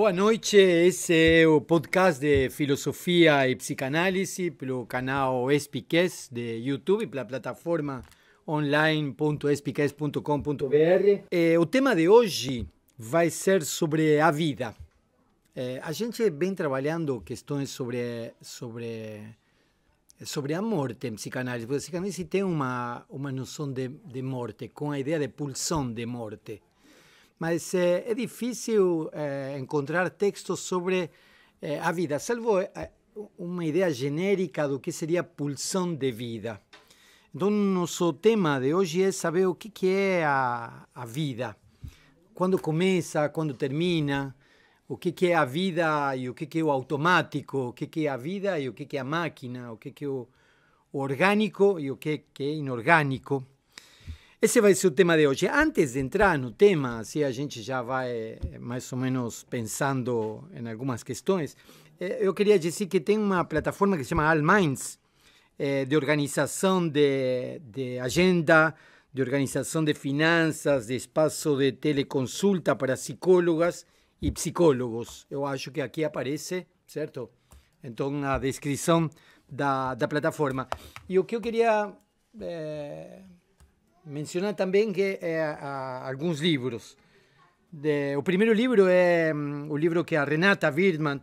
Boa noite, esse é o podcast de filosofia e psicanálise pelo canal Espiques de YouTube, pela plataforma online.espiques.com.br. O tema de hoje vai ser sobre a vida. A gente vem trabalhando questões sobre a morte em psicanálise, porque a psicanálise tem uma noção de morte, com a ideia de pulsão de morte. Mas é difícil encontrar textos sobre a vida, salvo uma ideia genérica do que seria pulsão de vida. Então, nosso tema de hoje é saber o que é a vida. Quando começa, quando termina, o que é a vida e o que é o automático, o que é a vida e o que é a máquina, o que é o orgânico e o que é inorgânico. Esse vai ser o tema de hoje. Antes de entrar no tema, assim a gente já vai mais ou menos pensando em algumas questões, eu queria dizer que tem uma plataforma que se chama All Minds, de organização de agenda, de organização de finanças, de espaço de teleconsulta para psicólogas e psicólogos. Eu acho que aqui aparece, certo? Então, na descrição da plataforma. E o que eu queria mencionar também que alguns livros. O primeiro livro é o livro que a Renata Wirdman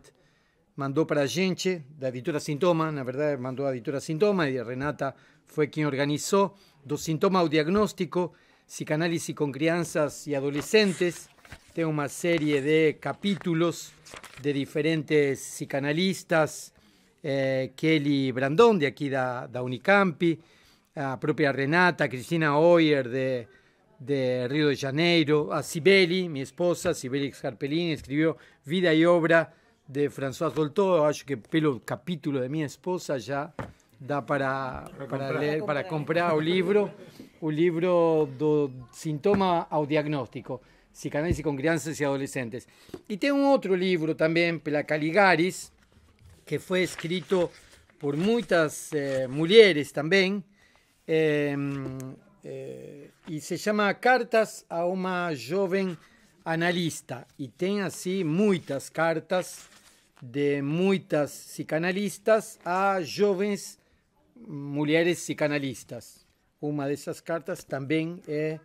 mandou para a gente, da editora Sintoma. Na verdade, mandou a editora Sintoma e a Renata foi quem organizou, do sintoma ao diagnóstico, psicanálise com crianças e adolescentes. Tem uma série de capítulos de diferentes psicanalistas, Kelly Brandon, de aqui da Unicamp, a própria Renata, a Cristina Oyer, de Rio de Janeiro, a Sibeli, minha esposa, Sibeli Scarpellini, escreveu Vida e Obra de François Dolto. Eu acho que pelo capítulo de minha esposa já dá para ler, para comprar o livro do sintoma ao diagnóstico, psicanálise com crianças e adolescentes. E tem um outro livro também, pela Caligaris, que foi escrito por muitas mulheres também, e se chama Cartas a uma Jovem Analista. E tem assim muitas cartas de muitas psicanalistas a jovens mulheres psicanalistas. Uma dessas cartas também é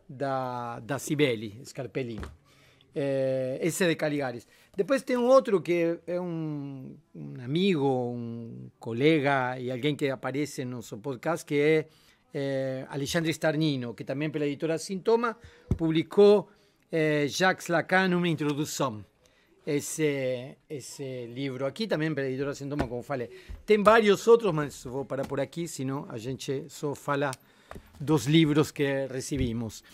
da Sibeli Scarpellini. Esse é de Caligaris. Depois tem um outro que é um amigo, um colega e alguém que aparece no nosso podcast, que é Alexandre Starnino, que também pela editora Sintoma publicou Jacques Lacan, uma introdução. Esse livro aqui, também pela editora Sintoma, como falei. Tem vários outros, mas vou parar por aqui, senão a gente só fala dos livros que recebimos.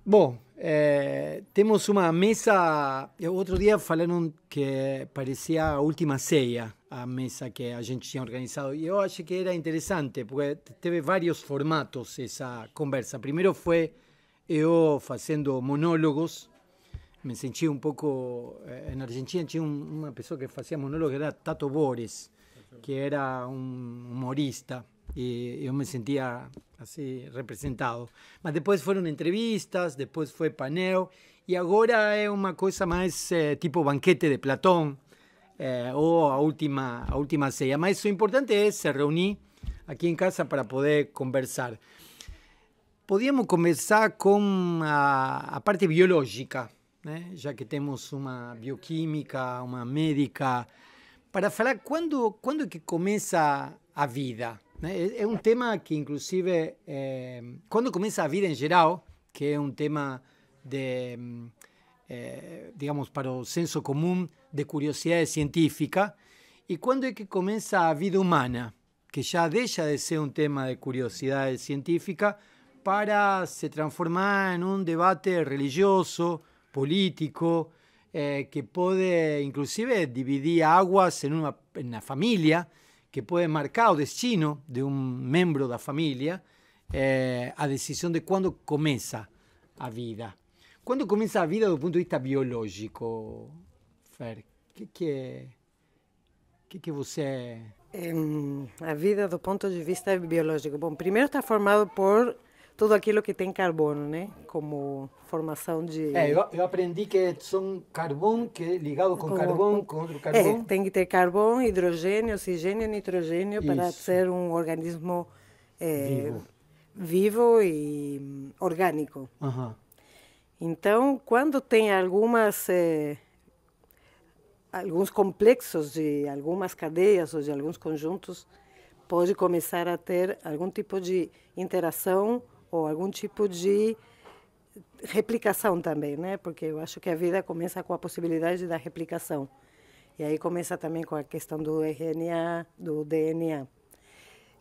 Bom, temos uma mesa. Outro dia falaram que parecia a última ceia, a mesa que a gente tinha organizado. E eu acho que era interessante, porque teve vários formatos essa conversa. Primeiro foi eu fazendo monólogos. Me senti um pouco. Na Argentina tinha uma pessoa que fazia monólogos, que era Tato Bores, que era um humorista. E eu me sentia assim representado. Mas depois foram entrevistas, depois foi painel, e agora é uma coisa mais tipo banquete de Platão, ou a última ceia. Mas o importante é se reunir aqui em casa para poder conversar. Podíamos começar com a parte biológica, né? Já que temos uma bioquímica, uma médica, para falar quando que começa a vida. É um tema que, inclusive, quando começa a vida em geral, que é um tema digamos, para o senso comum de curiosidade científica, e quando é que começa a vida humana, que já deixa de ser um tema de curiosidade científica para se transformar em um debate religioso, político, que pode, inclusive, dividir águas na família, que pode marcar o destino de um membro da família, a decisão de quando começa a vida. Quando começa a vida do ponto de vista biológico, Fer? O que você... A vida do ponto de vista biológico. Bom, primeiro está formado por tudo aquilo que tem carbono, né? Como formação de... Eu aprendi que são carvão que é ligado com carvão, com outro carvão. tem que ter carbono, hidrogênio, oxigênio, nitrogênio para ser um organismo vivo e orgânico. Então, quando tem alguns complexos de algumas cadeias ou de alguns conjuntos, pode começar a ter algum tipo de interação ou algum tipo de replicação também, né? Porque eu acho que a vida começa com a possibilidade da replicação. E aí começa também com a questão do RNA, do DNA.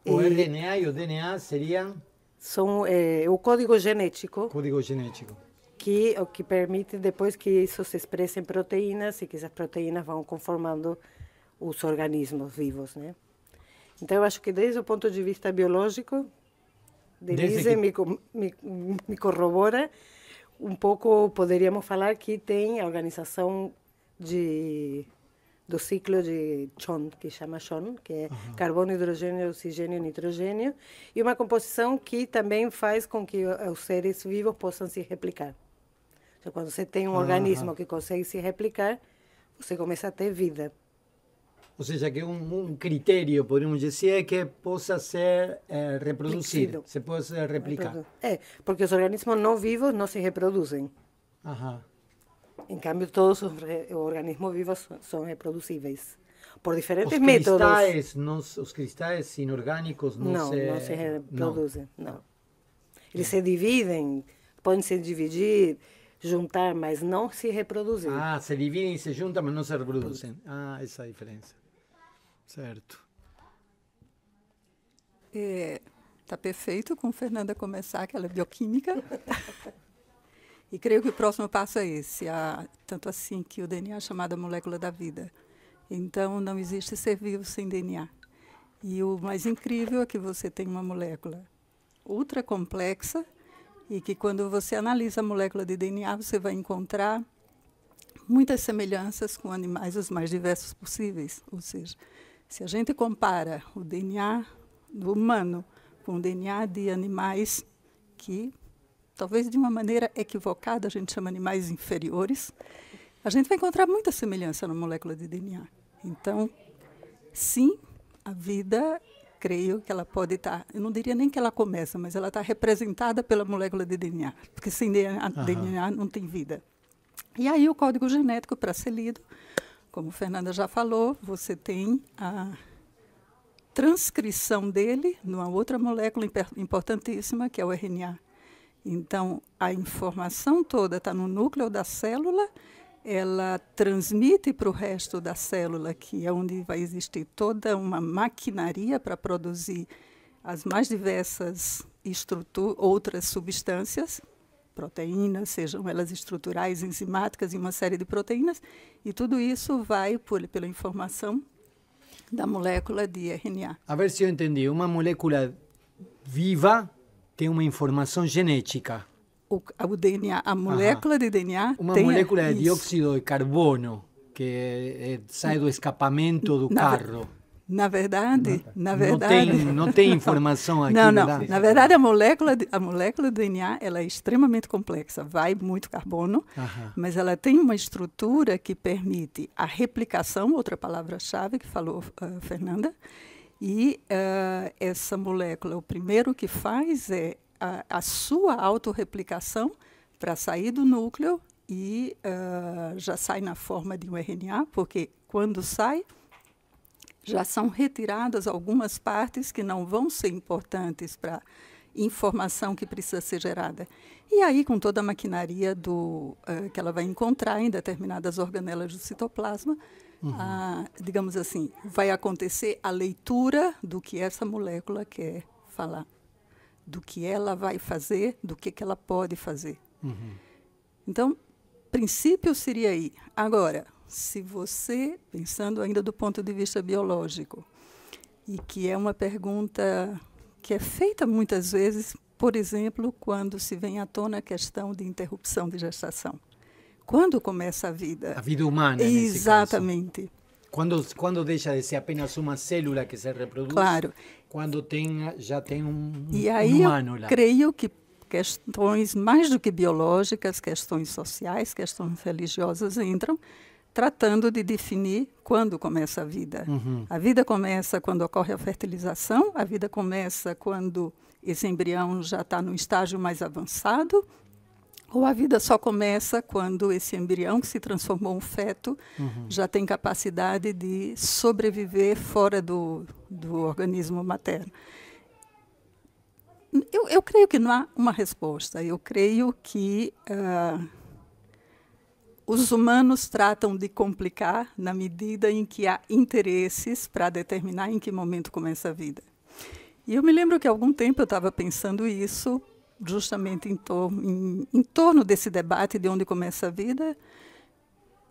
O RNA e o DNA seriam? São o código genético. Código genético. O que permite depois que isso se expresse em proteínas e que essas proteínas vão conformando os organismos vivos, né? Então, eu acho que desde o ponto de vista biológico, Denise me corrobora, um pouco poderíamos falar que tem a organização do ciclo de Chon, que chama Chon, que é carbono, hidrogênio, oxigênio, nitrogênio, e uma composição que também faz com que os seres vivos possam se replicar. Então, quando você tem um organismo que consegue se replicar, você começa a ter vida. Ou seja, que um critério, podemos dizer, é que possa ser reproduzido, se possa replicar. Porque os organismos não vivos não se reproduzem. Em cambio, todos os organismos vivos são reproduzíveis por diferentes métodos. Os cristais inorgânicos não se reproduzem. Não. Eles se dividem, podem se dividir, juntar, mas não se reproduzem. Se dividem e se juntam, mas não se reproduzem. Essa é a diferença. Certo. Está perfeito com Fernanda começar, que ela é bioquímica. E creio que o próximo passo é esse, tanto assim que o DNA é chamado a molécula da vida. Então, não existe ser vivo sem DNA. E o mais incrível é que você tem uma molécula ultra complexa e que quando você analisa a molécula de DNA, você vai encontrar muitas semelhanças com animais os mais diversos possíveis. Ou seja, se a gente compara o DNA do humano com o DNA de animais que, talvez de uma maneira equivocada, a gente chama animais inferiores, a gente vai encontrar muita semelhança na molécula de DNA. Então, sim, a vida, creio que ela pode estar, eu não diria nem que ela começa, mas ela está representada pela molécula de DNA, porque sem DNA não tem vida. E aí o código genético, para ser lido, como a Fernanda já falou, você tem a transcrição dele numa outra molécula importantíssima, que é o RNA. Então, a informação toda está no núcleo da célula, ela transmite para o resto da célula, que é onde vai existir toda uma maquinaria para produzir as mais diversas outras substâncias, proteínas, sejam elas estruturais, enzimáticas e uma série de proteínas, e tudo isso vai pela informação da molécula de RNA. A ver se eu entendi. Uma molécula viva tem uma informação genética. O DNA, a molécula de DNA uma molécula de dióxido de carbono que sai do escapamento do carro. Na verdade, não tem informação aqui. Não. Na verdade, a molécula do DNA ela é extremamente complexa. Vai muito carbono, mas ela tem uma estrutura que permite a replicação, outra palavra-chave que falou Fernanda. E essa molécula, o primeiro que faz é a sua autorreplicação para sair do núcleo e já sai na forma de um RNA, porque quando sai, já são retiradas algumas partes que não vão ser importantes para a informação que precisa ser gerada. E aí, com toda a maquinaria que ela vai encontrar em determinadas organelas do citoplasma, digamos assim, vai acontecer a leitura do que essa molécula quer falar, do que ela vai fazer, do que ela pode fazer. Então, princípio seria aí. Agora, se você, pensando ainda do ponto de vista biológico, e que é uma pergunta que é feita muitas vezes, por exemplo, quando se vem à tona a questão de interrupção de gestação. Quando começa a vida? A vida humana, nesse caso. Exatamente. Quando deixa de ser apenas uma célula que se reproduz? Claro. Quando já tem um e aí humano lá. Eu creio que questões mais do que biológicas, questões sociais, questões religiosas entram, tratando de definir quando começa a vida. A vida começa quando ocorre a fertilização, a vida começa quando esse embrião já está no estágio mais avançado, ou a vida só começa quando esse embrião que se transformou em um feto já tem capacidade de sobreviver fora do organismo materno. Eu creio que não há uma resposta. Eu creio que os humanos tratam de complicar na medida em que há interesses para determinar em que momento começa a vida. E eu me lembro que há algum tempo eu estava pensando isso, justamente em torno desse debate de onde começa a vida.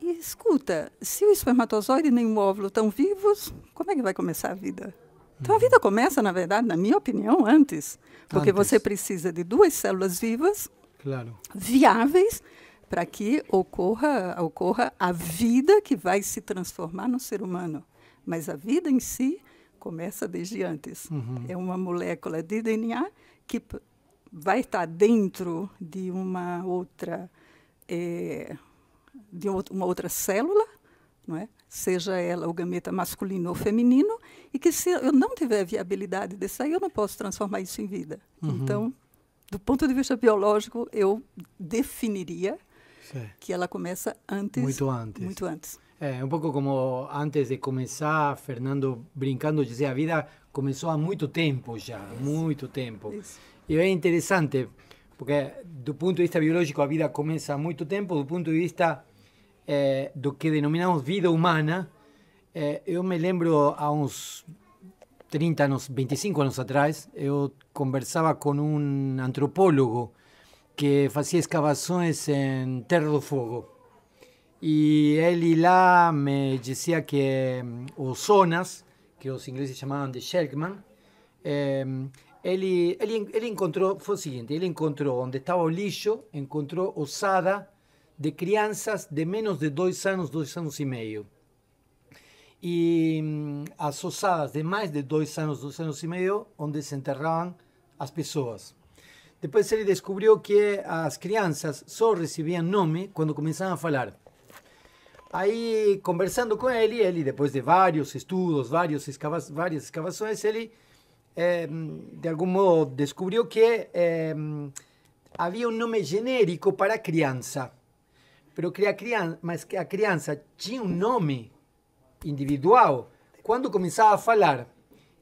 E escuta, se o espermatozoide nem o óvulo estão vivos, como é que vai começar a vida? Então, a vida começa, na verdade, na minha opinião, antes. Porque você precisa de 2 células vivas, viáveis, para que ocorra a vida que vai se transformar no ser humano. Mas a vida em si começa desde antes. É uma molécula de DNA que vai estar dentro de uma outra célula, não é? Seja ela o gameta masculino ou feminino, e que se eu não tiver viabilidade desse aí, eu não posso transformar isso em vida. Então, do ponto de vista biológico, eu definiria que ela começa antes. Muito antes. Muito antes. É um pouco como antes de começar, Fernando brincando, dizia, a vida começou há muito tempo já, muito tempo. Isso. E é interessante, porque do ponto de vista biológico a vida começa há muito tempo, do ponto de vista do que denominamos vida humana, eu me lembro há uns 30 anos, 25 anos atrás, eu conversava com um antropólogo que fazia escavações em Terra do Fogo. E ele lá me dizia que os zonas, que os ingleses chamavam de Shelkman, ele encontrou, foi o seguinte, ele encontrou onde estava o lixo, encontrou ossada de crianças de menos de 2 anos, 2 anos e meio. E as ossadas de mais de 2 anos, 2 anos e meio, onde se enterravam as pessoas. Depois ele descobriu que as crianças só recebiam nome quando começavam a falar. Aí, conversando com ele, depois de vários estudos, várias escavações, ele, de algum modo, descobriu que havia um nome genérico para a criança. Mas que a criança tinha um nome individual quando começava a falar,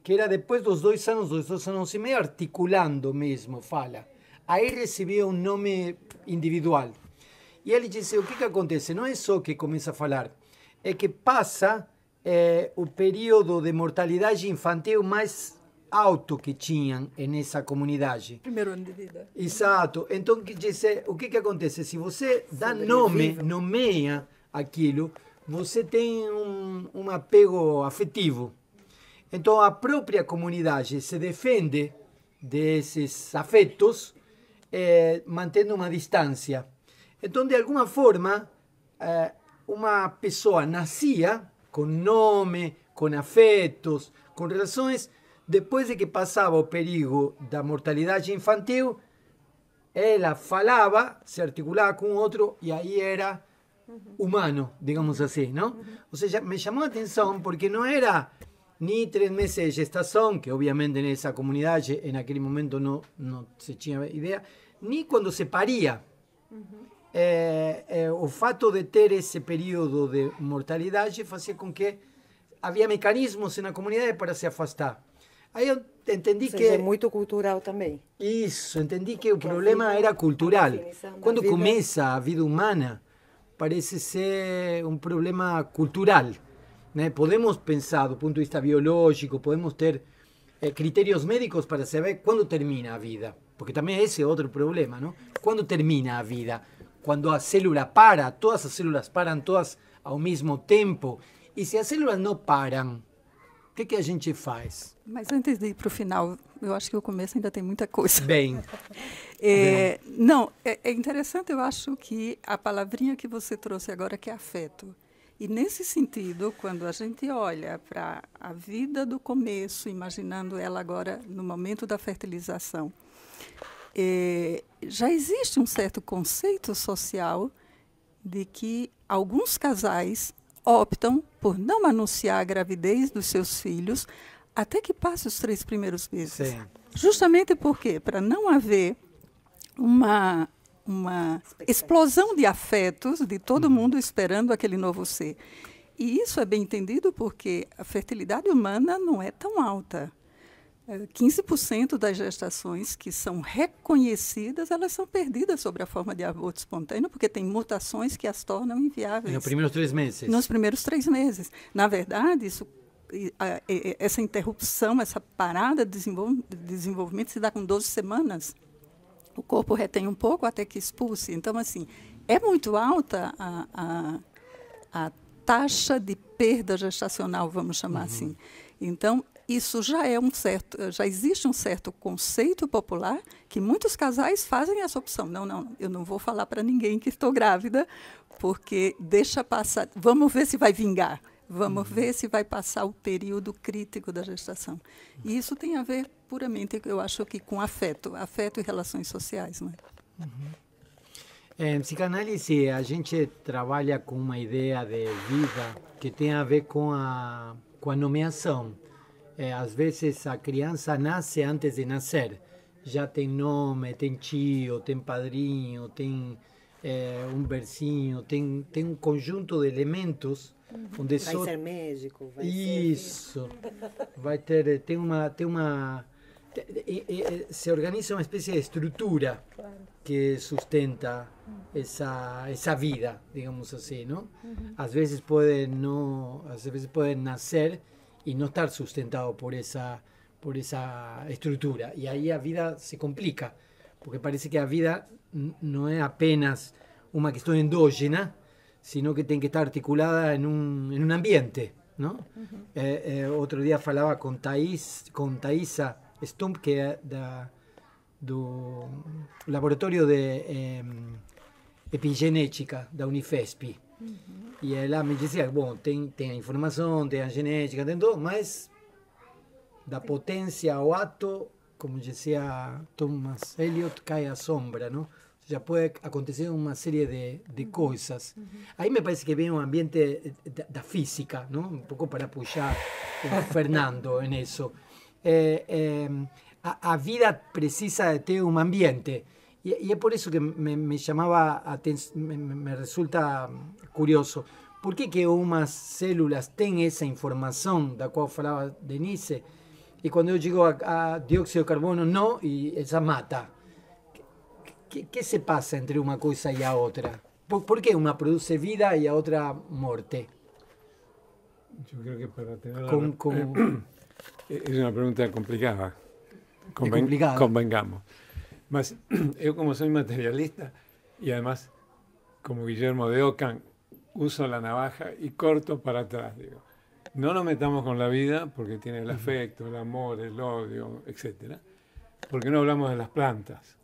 que era depois dos 2 anos, 2 anos e meio, articulando mesmo, fala. Aí recebia um nome individual. E ele disse, o que acontece? Não é só que começa a falar, é que passa o período de mortalidade infantil mais alto que tinham nessa comunidade. Primeiro ano de vida. Exato. Então, o que acontece? Se você dá nome, nomeia aquilo, você tem um apego afetivo. Então, a própria comunidade se defende desses afetos, mantendo uma distância. Então, de alguma forma, uma pessoa nascia com nome, com afetos, com relações. Depois de que passava o perigo da mortalidade infantil, ela falava, se articulava com o outro, e aí era humano, digamos assim, não? Ou seja, me chamou a atenção porque não era nem 3 meses de gestação, que obviamente nessa comunidade, naquele momento não se tinha ideia, nem quando se paria. O fato de ter esse período de mortalidade fazia com que havia mecanismos na comunidade para se afastar. Aí eu entendi que... é muito cultural também. Isso, entendi que o problema era cultural. Quando começa a vida humana, parece ser um problema cultural, né? Podemos pensar do ponto de vista biológico, podemos ter critérios médicos para saber quando termina a vida. Porque também esse é outro problema, não? Quando termina a vida? Quando a célula para, todas as células param todas ao mesmo tempo. E se as células não param, o que a gente faz? Mas antes de ir para o final, eu acho que o começo ainda tem muita coisa. Bem. Não, é interessante, eu acho que a palavrinha que você trouxe agora, que é afeto. E nesse sentido, quando a gente olha para a vida do começo, imaginando ela agora no momento da fertilização, já existe um certo conceito social de que alguns casais optam por não anunciar a gravidez dos seus filhos até que passe os 3 primeiros meses. Sim. Justamente porque, para não haver uma explosão de afetos de todo mundo esperando aquele novo ser. E isso é bem entendido porque a fertilidade humana não é tão alta. 15% das gestações que são reconhecidas, elas são perdidas sob a forma de aborto espontâneo, porque tem mutações que as tornam inviáveis. Nos primeiros 3 meses. Nos primeiros 3 meses. Na verdade, essa interrupção, essa parada de desenvolvimento se dá com 12 semanas. O corpo retém um pouco até que expulse. Então, assim, é muito alta a taxa de perda gestacional, vamos chamar assim. Então, isso já existe um certo conceito popular que muitos casais fazem essa opção. Não, eu não vou falar para ninguém que estou grávida, porque deixa passar, vamos ver se vai vingar, vamos ver se vai passar o período crítico da gestação. E isso tem a ver puramente, eu acho que com afeto e relações sociais, não é? Em psicanálise, a gente trabalha com uma ideia de vida que tem a ver com a nomeação. Às vezes a criança nasce antes de nascer. Já tem nome, tem tio, tem padrinho, tem um bercinho, tem um conjunto de elementos. Onde vai ser médico, vai Isso. Vai ter, se organiza uma espécie de estrutura que sustenta essa vida, digamos assim, ¿no? Às vezes pode nascer y no estar sustentado por esa estructura. Y ahí la vida se complica, porque parece que la vida no es apenas una cuestión endógena, sino que tiene que estar articulada en un ambiente, ¿no? Otro día falaba con Thaisa Stump, que es del laboratorio de epigenética da Unifesp. E ela me dizia, bom, tem a informação, tem a genética, tem tudo, mas da potência ao ato, como dizia Thomas Eliot, cai a sombra, não? Já pode acontecer uma série de coisas. Aí me parece que vem um ambiente da física, não? Um pouco para puxar o Fernando nisso. A vida precisa de ter um ambiente. Y es por eso que me llamaba me resulta curioso. ¿Por qué que unas células tienen esa información de la cual hablaba Denise? Y cuando yo llego a dióxido de carbono, no, y esa mata. ¿Qué se pasa entre una cosa y la otra? ¿Por qué una produce vida y la otra muerte? Yo creo que para tener es una pregunta complicada. Convengamos. Mas yo, como soy materialista y además como Guillermo de Ockham, uso la navaja y corto para atrás, digo. No nos metamos con la vida porque tiene el afecto, el amor, el odio, etc. Porque no hablamos de las plantas,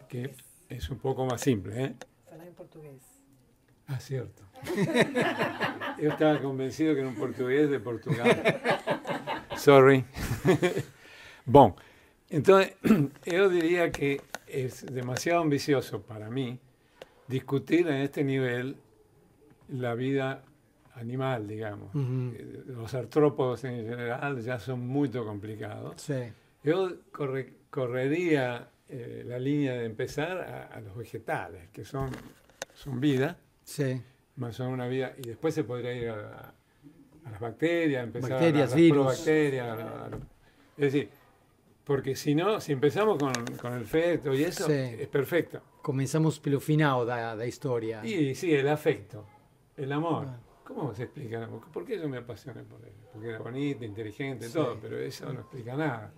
que es un poco más simple, ¿eh? Habla en portugués. Ah, cierto. Yo estaba convencido que era un portugués de Portugal. Sorry. Bon. Entonces, yo diría que es demasiado ambicioso para mí discutir en este nivel la vida animal, digamos. Los artrópodos en general ya son muy complicados. Sí. Yo correría la línea de empezar a los vegetales, que son vida, sí, más son una vida, y después se podría ir a las bacterias, empezar bacterias, a las virus. probacterias. Es decir, porque si no, si empezamos con el feto y eso, sí, es perfecto. Comenzamos pelo final da historia. Y sí, el afecto, el amor. ¿Cómo se explica el amor? ¿Por qué yo me apasioné por él? Porque era bonito, inteligente, sí, todo, pero eso no explica nada.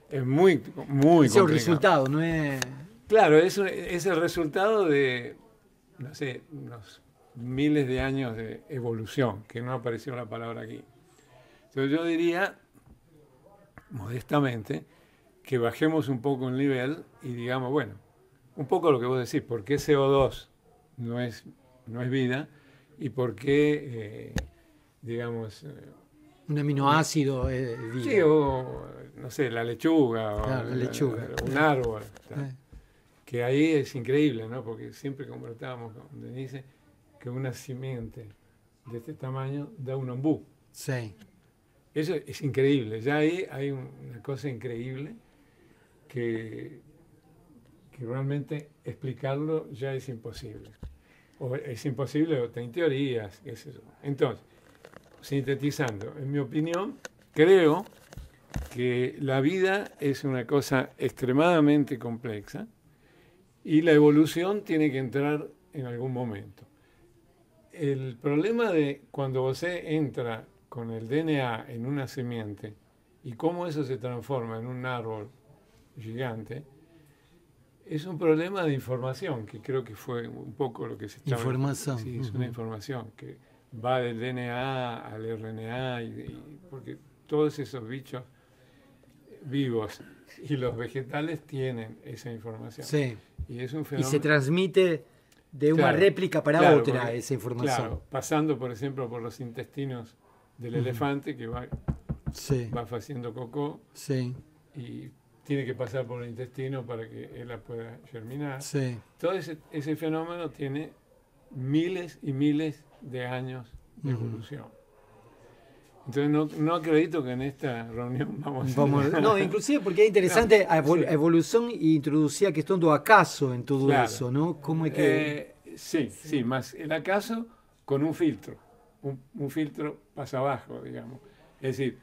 Es muy complicado. Es el resultado, no es... Claro, es el resultado de, no sé, unos miles de años de evolución, que no apareció la palabra aquí. Entonces yo diría, modestamente, que bajemos un poco el nivel y digamos, bueno, un poco lo que vos decís, ¿por qué CO2 no es vida? ¿Y por qué, digamos... un aminoácido es vida? Sí, o, no sé, la lechuga, claro, la lechuga, un árbol. que ahí es increíble, ¿no? Porque siempre conversábamos con Denise que una simiente de este tamaño da un ombú. Sí. Eso es increíble. Ya ahí hay una cosa increíble que realmente explicarlo ya es imposible. O es imposible, o tiene teorías, qué sé yo. Entonces, sintetizando, en mi opinión, creo que la vida es una cosa extremadamente compleja y la evolución tiene que entrar en algún momento. El problema de cuando usted entra con el DNA en una semiente y cómo eso se transforma en un árbol gigante, es un problema de información, que creo que fue un poco lo que se estaba... Información. Sí, es una información que va del DNA al RNA, porque todos esos bichos vivos y los vegetales tienen esa información. Sí. Y es un Y fenómeno... se transmite de una réplica para otra esa información. Claro, pasando, por ejemplo, por los intestinos del elefante que va haciendo cocó y tiene que pasar por el intestino para que él la pueda germinar. Sí. Todo ese fenómeno tiene miles y miles de años de evolución. Entonces no acredito que en esta reunión vamos a... No, inclusive porque es interesante a evolución y introducir a cuestión do acaso en todo eso, ¿no? ¿Cómo es que... sí, más el acaso con un filtro. Un filtro pasa abajo, digamos. Es decir,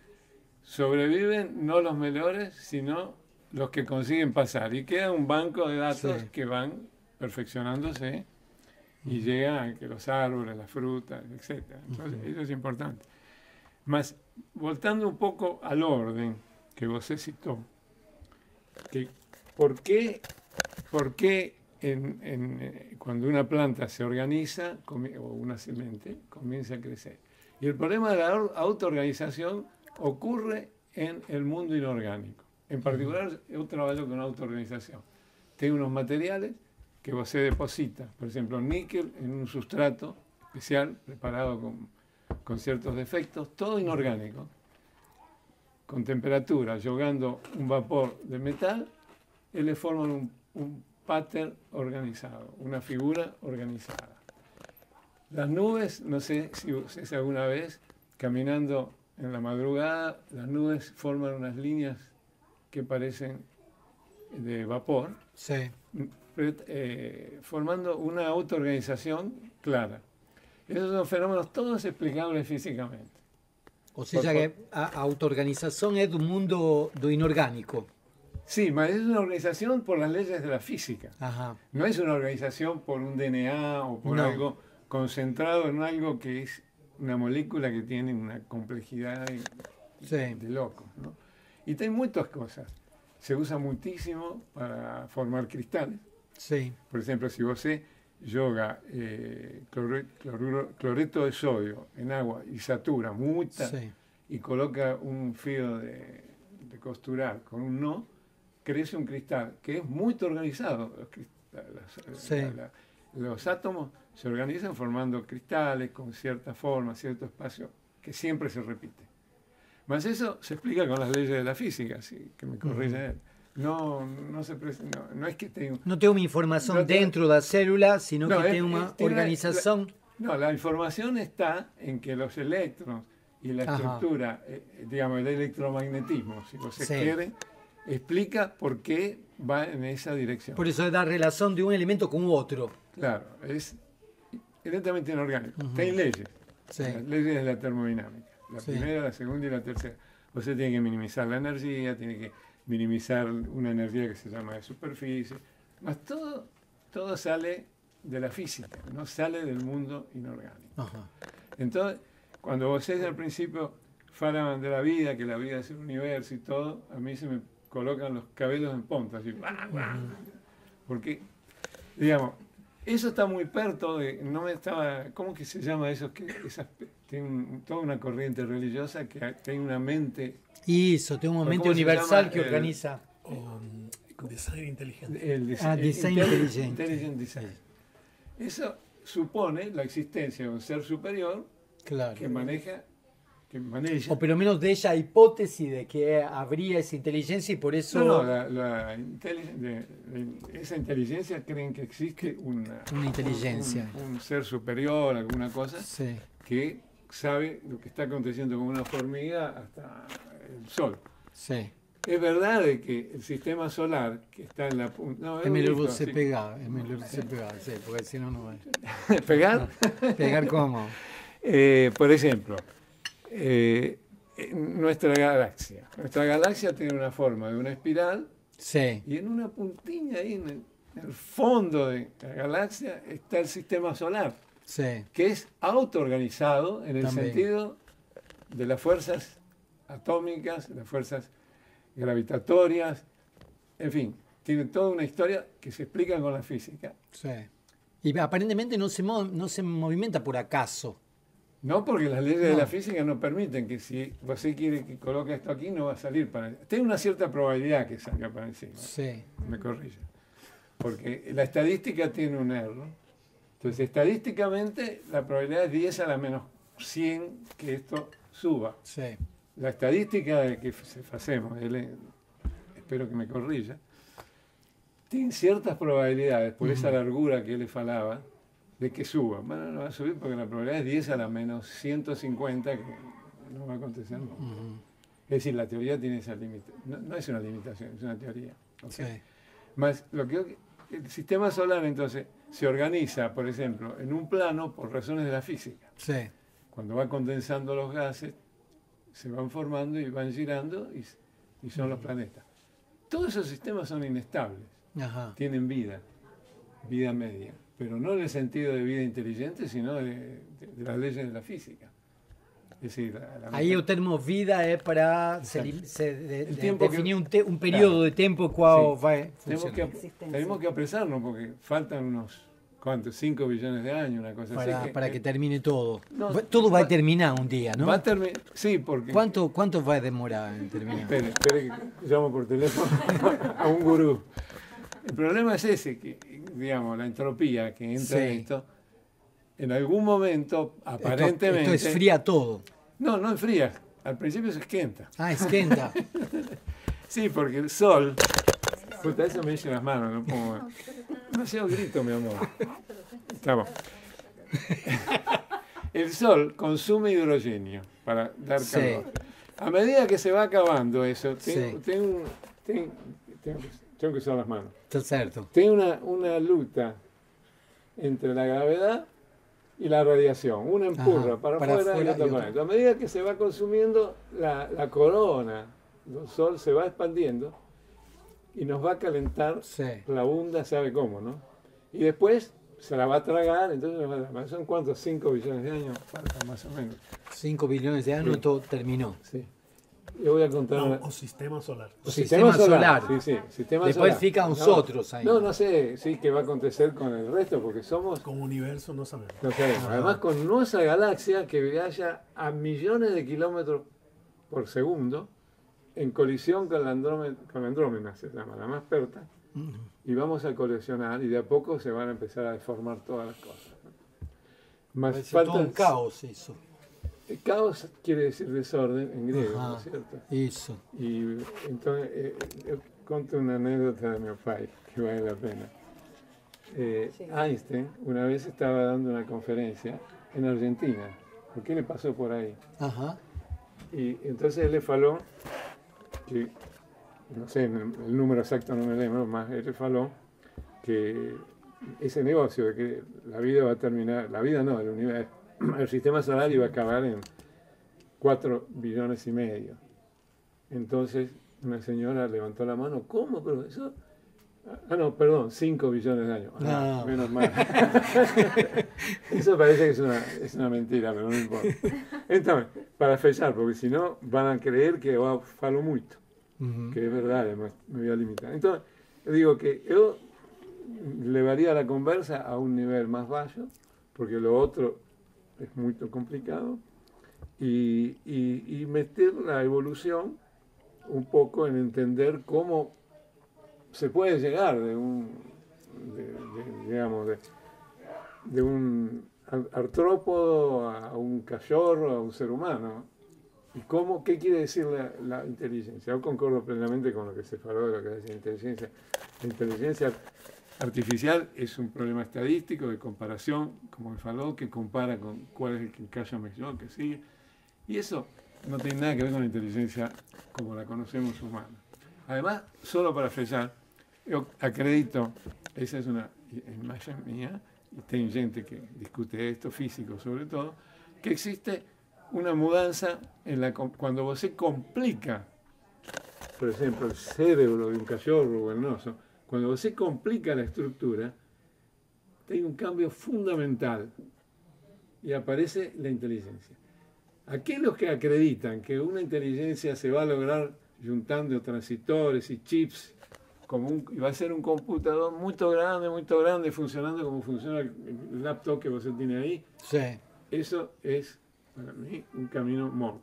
sobreviven no los mejores, sino los que consiguen pasar. Y queda un banco de datos que van perfeccionándose y llegan a que los árboles, las frutas, etc. Entonces, eso es importante. Más, voltando un poco al orden que vos citó, que ¿por qué cuando una planta se organiza, o una semente, comienza a crecer? Y el problema de la autoorganización ocurre en el mundo inorgánico. En particular, yo trabajo con autoorganización. Tengo unos materiales que vos se deposita, por ejemplo, níquel en un sustrato especial, preparado con ciertos defectos, todo inorgánico, con temperatura, jugando un vapor de metal, él le forman un pattern organizado, una figura organizada. Las nubes, no sé si ustedes alguna vez, caminando en la madrugada, las nubes forman unas líneas que parecen de vapor, formando una autoorganización clara. Esos son fenómenos todos explicables físicamente. O sea que a autoorganización es un mundo do inorgánico. Sí, pero es una organización por las leyes de la física. Ajá. No es una organización por un DNA o por algo concentrado en algo que es una molécula que tiene una complejidad de loco, ¿no? Y hay muchas cosas. Se usa muchísimo para formar cristales. Sí. Por ejemplo, si vos yoga cloreto de sodio en agua y satura mucho y coloca un filo de costurar con un no, crece un cristal que es muy organizado. Los átomos se organizan formando cristales con cierta forma, cierto espacio, que siempre se repite. Más eso se explica con las leyes de la física, sí, que me corrige él. No es que tengo... No tengo mi información dentro de la célula, sino que tengo una organización... La información está en que los electrones y la estructura, digamos, el electromagnetismo, si vos quieren, explica por qué va en esa dirección. Por eso es la relación de un elemento con otro. Claro, es evidentemente inorgánico. Hay leyes, las leyes de la termodinámica. La primera, la segunda y la tercera. Usted tiene que minimizar la energía, tiene que minimizar una energía que se llama de superficie. Más todo sale de la física, no sale del mundo inorgánico. Entonces, cuando vos al principio hablaban de la vida, que la vida es el universo y todo, a mí se me colocan los cabellos en punta, así, porque, digamos, eso está muy perto de, ¿cómo que se llama eso? Que tienen toda una corriente religiosa que tiene una mente... Tiene una mente universal que organiza... Design inteligente. Design inteligente. Intelligent design. Eso supone la existencia de un ser superior que maneja que maneja. O por lo menos de ella hipótesis de que habría esa inteligencia y por eso... No, esa inteligencia creen que existe una inteligencia. Un ser superior, alguna cosa, Sí. que sabe lo que está aconteciendo con una hormiga hasta el Sol. Sí. Es verdad de que el sistema solar, que está en la punta... No, Es mejor se pegar, sí, porque si no, no va. ¿Pegar? ¿Pegar cómo? Por ejemplo, nuestra galaxia tiene una forma de una espiral, Sí. y en una puntilla ahí en el fondo de la galaxia está el sistema solar, Sí. que es autoorganizado en el También. sentido de las fuerzas atómicas, las fuerzas gravitatorias, en fin, tiene toda una historia que se explica con la física. Sí. Y aparentemente no se movimenta por acaso. No, porque las leyes de No. la física no permiten que si usted quiere que coloque esto aquí, no va a salir para... Tiene una cierta probabilidad que salga para encima. Sí. Me corrige. Porque la estadística tiene un error. Entonces, estadísticamente, la probabilidad es 10 a la menos 100 que esto suba. Sí. La estadística de que hacemos, espero que me corrija, tiene ciertas probabilidades, por esa largura que él le falaba, de que suba. Bueno, no va a subir porque la probabilidad es 10 a la menos 150 que no va a acontecer nunca. Es decir, la teoría tiene esa limitación. No es una limitación, es una teoría. ¿Okay? Sí. Más, el sistema solar, entonces, se organiza, por ejemplo, en un plano por razones de la física. Sí. Cuando va condensando los gases, se van formando y van girando y son los planetas. Todos esos sistemas son inestables, Ajá. tienen vida media, pero no en el sentido de vida inteligente, sino de las leyes de la física. Es decir, Ahí el termo vida es para tiempo definir un periodo de tiempo cual Sí. va a funcionar. Tenemos que apresarnos porque faltan unos, ¿cuántos? 5 billones de años, una cosa así. Para que termine todo. No, Todo va a terminar un día, ¿no? Va a terminar, sí, porque... ¿Cuánto va a demorar en terminar? Espere que llamo por teléfono a un gurú. El problema es ese, que, digamos, la entropía que entra en esto, en algún momento, aparentemente... Esto enfría todo. No enfría. Al principio se esquenta. Ah, esquenta. Sí, porque el sol... Puta, eso me hice las manos, no pongo... Demasiado grito, mi amor. Estamos. El sol consume hidrogenio para dar calor. A medida que se va acabando eso, tengo que usar las manos. Está cierto. Tiene una lucha entre la gravedad y la radiación. Una empurra para afuera y otra para adentro. A medida que se va consumiendo, la corona del sol se va expandiendo y nos va a calentar la bunda, sabe cómo, ¿no? Y después se la va a tragar, entonces ¿son cuántos? 5 billones de años, falta más o menos. 5 billones de años, todo terminó. Sí. Yo voy a contar o sistema solar. Sistema solar. Sí, sistema Después solar. fica nosotros ahí. No sé qué va a acontecer con el resto, porque somos... Con universo no sabemos. No sabemos. Además, con nuestra galaxia que viaja a millones de kilómetros por segundo, en colisión con la Andrómeda, se llama, la más perta, y vamos a colisionar, y de a poco se van a empezar a deformar todas las cosas. Más falta todo un caos eso. El caos quiere decir desorden en griego, ¿no es cierto? Eso. Y entonces, conto una anécdota de mi papá, que vale la pena. Einstein una vez estaba dando una conferencia en Argentina. ¿Por qué le pasó por ahí? Ajá. Y entonces él le faló, que no sé, el número exacto no me lembro más, él le faló que ese negocio de que la vida va a terminar, la vida no, el universo, el sistema solar iba a acabar en 4 billones y medio. Entonces una señora levantó la mano, ¿cómo, profesor? No, perdón, 5 billones de años. No. Menos mal. Eso parece que es una mentira, pero no importa. Entonces, para fechar, porque si no van a creer que falo mucho, que es verdad, además me voy a limitar. Entonces, digo que yo llevaría la conversa a un nivel más bajo, porque lo otro es muy complicado, y meter la evolución un poco en entender cómo se puede llegar de un artrópodo a un cachorro, a un ser humano. ¿Y qué quiere decir la inteligencia? Yo concordo plenamente con lo que se faló de lo que es la inteligencia. La inteligencia artificial es un problema estadístico de comparación, como me faló, que compara con cuál es el que encalla mejor, que sigue. Y eso no tiene nada que ver con la inteligencia como la conocemos humana. Además, solo para fechar, yo acredito, esa es una imagen mía, y hay gente que discute esto, físico sobre todo, que existe una mudanza cuando vos se complica, por ejemplo, el cerebro de un cachorro o el oso, cuando vos se complica la estructura, hay un cambio fundamental y aparece la inteligencia. Aquellos que acreditan que una inteligencia se va a lograr juntando transitores y chips, y va a ser un computador muy grande, funcionando como funciona el laptop que vos tiene ahí, sí. Eso es, para mí, un camino muerto.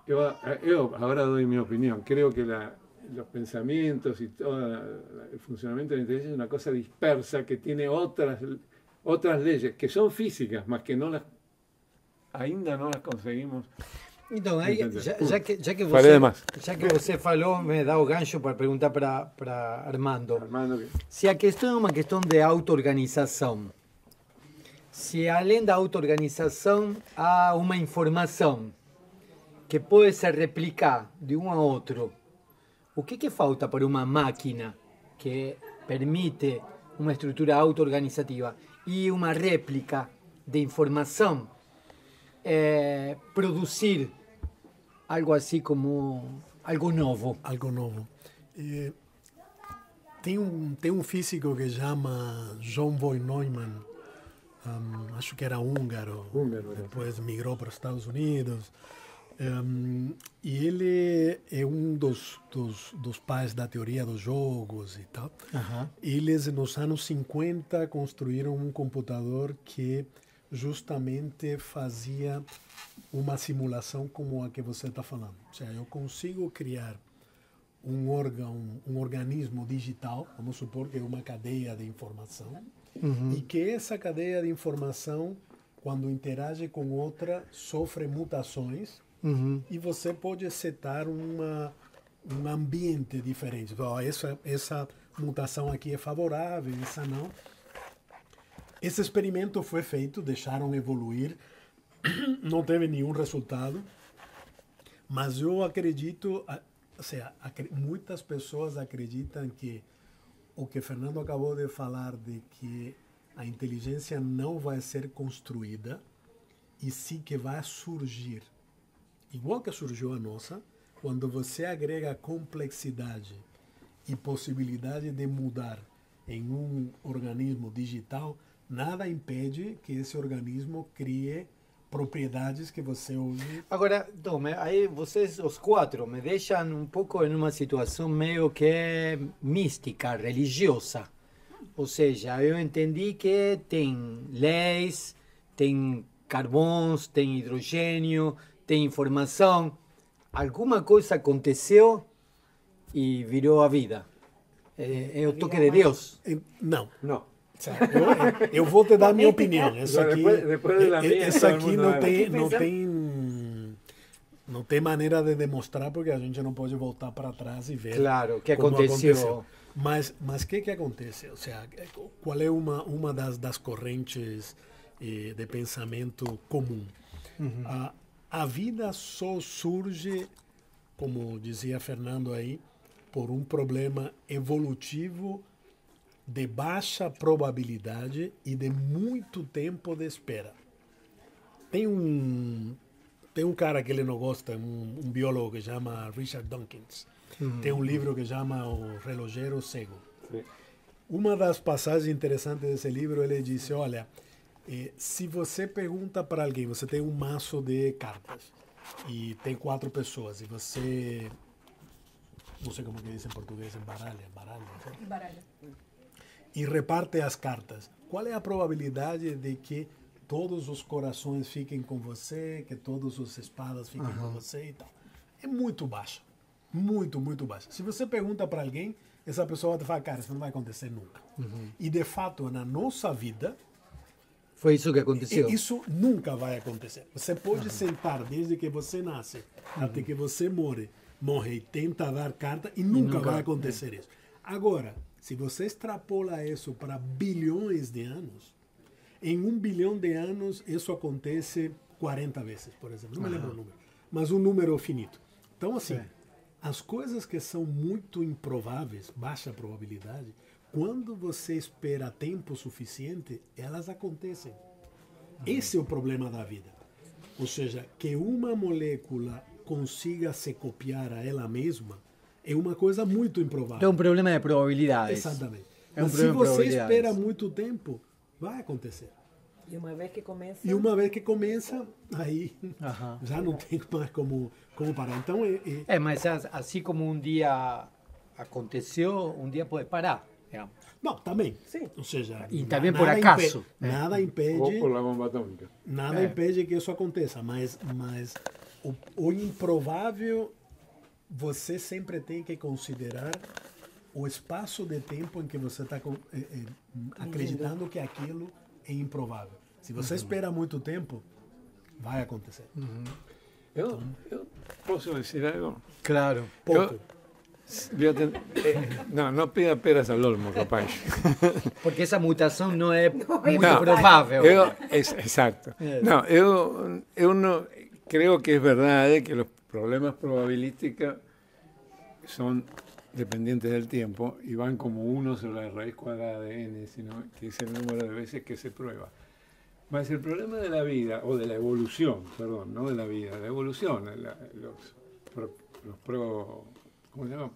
Yo ahora doy mi opinión. Creo que los pensamientos y todo el funcionamiento de la inteligencia es una cosa dispersa que tiene otras leyes que son físicas, más que ainda no las conseguimos. Então, aí, já que você falou, me dá o gancho para perguntar para Armando. Se a questão é uma questão de auto-organização, se além da auto-organização há uma informação que pode se replicar de um a outro, o que falta para uma máquina que permite uma estrutura auto-organizativa e uma réplica de informação produzir algo assim como algo novo? Algo novo. Tem um físico que chama John von Neumann, acho que era húngaro, depois migrou para os Estados Unidos. E ele é um dos pais da teoria dos jogos e tal. Eles, nos anos 50, construíram um computador que justamente fazia uma simulação como a que você está falando. Ou seja, eu consigo criar um organismo digital, vamos supor que é uma cadeia de informação, e que essa cadeia de informação, quando interage com outra, sofre mutações, e você pode setar um ambiente diferente. Então, essa mutação aqui é favorável, essa não. Esse experimento foi feito, deixaram evoluir, não teve nenhum resultado, mas eu acredito, ou seja, muitas pessoas acreditam que o que Fernando acabou de falar, de que a inteligência não vai ser construída, e sim que vai surgir. Igual que surgiu a nossa, quando você agrega complexidade e possibilidade de mudar em um organismo digital, nada impede que esse organismo crie propriedades que você hoje... Agora, então, aí vocês, os quatro, me deixam um pouco em uma situação meio que mística, religiosa. Ou seja, eu entendi que tem leis, tem carvões, tem hidrogênio, tem informação. Alguma coisa aconteceu e virou a vida. É o toque de Deus? Não. Eu vou te dar a minha opinião. Essa aqui não tem maneira de demonstrar, porque a gente não pode voltar para trás e ver. Claro, o que aconteceu. Mas o que acontece? Ou seja, qual é uma das correntes de pensamento comum? A vida só surge, como dizia Fernando aí, por um problema evolutivo de baixa probabilidade e de muito tempo de espera. Tem um cara que ele não gosta, um biólogo que chama Richard Dawkins. Tem um livro que chama O Relojeiro Cego. Sim. Uma das passagens interessantes desse livro, ele disse, olha, se você pergunta para alguém, você tem um maço de cartas e tem 4 pessoas e você, não sei como que diz em português, embaralha. E reparte as cartas. Qual é a probabilidade de que todos os corações fiquem com você, que todas as espadas fiquem com você e tal? É muito baixa. Muito, muito baixa. Se você pergunta para alguém, essa pessoa vai te falar, cara, isso não vai acontecer nunca. E, de fato, na nossa vida, Foi isso que aconteceu. Isso nunca vai acontecer. Você pode sentar desde que você nasce até que você morre e tenta dar carta e nunca vai acontecer isso. Agora, se você extrapola isso para bilhões de anos, em 1 bilhão de anos isso acontece 40 vezes, por exemplo. Não me lembro o número, mas um número finito. Então, assim, as coisas que são muito improváveis, baixa probabilidade, quando você espera tempo suficiente, elas acontecem. Esse é o problema da vida. Ou seja, que uma molécula consiga se copiar a ela mesma é uma coisa muito improvável. É um problema de probabilidades. Exatamente. É um Mas se problema de você probabilidades. espera muito tempo, vai acontecer. E uma vez que começa... E uma vez que começa, aí já não tem mais como parar. Então, mas assim como um dia aconteceu, um dia pode parar. Digamos. não, também. Sim. Ou seja, E também por acaso. Nada impede... O por la bomba atômica. Nada impede que isso aconteça, mas o improvável, você sempre tem que considerar o espaço de tempo em que você está acreditando que aquilo é improvável. Se você espera muito tempo, vai acontecer. Eu posso dizer algo? Claro. Pouco. No pida peras al olmo, capaz. Porque esa mutación no es muy probable. Exacto. No, yo no creo que es verdad que los problemas probabilísticos son dependientes del tiempo y van como 1 sobre la raíz cuadrada de n, sino que es el número de veces que se prueba. Más el problema de la vida, o de la evolución, perdón, no de la vida, la evolución, ¿cómo se llama?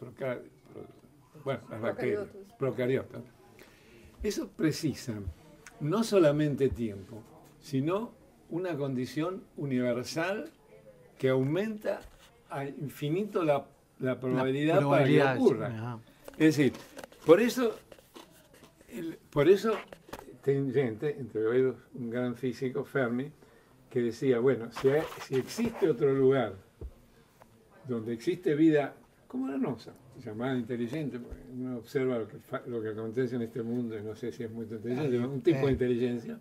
Las bacterias, procariotas. Eso precisa no solamente tiempo, sino una condición universal que aumenta a infinito la probabilidad para que ocurra. Es decir, por eso hay gente, entre ellos un gran físico, Fermi, que decía, bueno, si existe otro lugar donde existe vida como la nuestra, llamada inteligente, porque uno observa lo que acontece en este mundo y no sé si es muy inteligente, un tipo de inteligencia.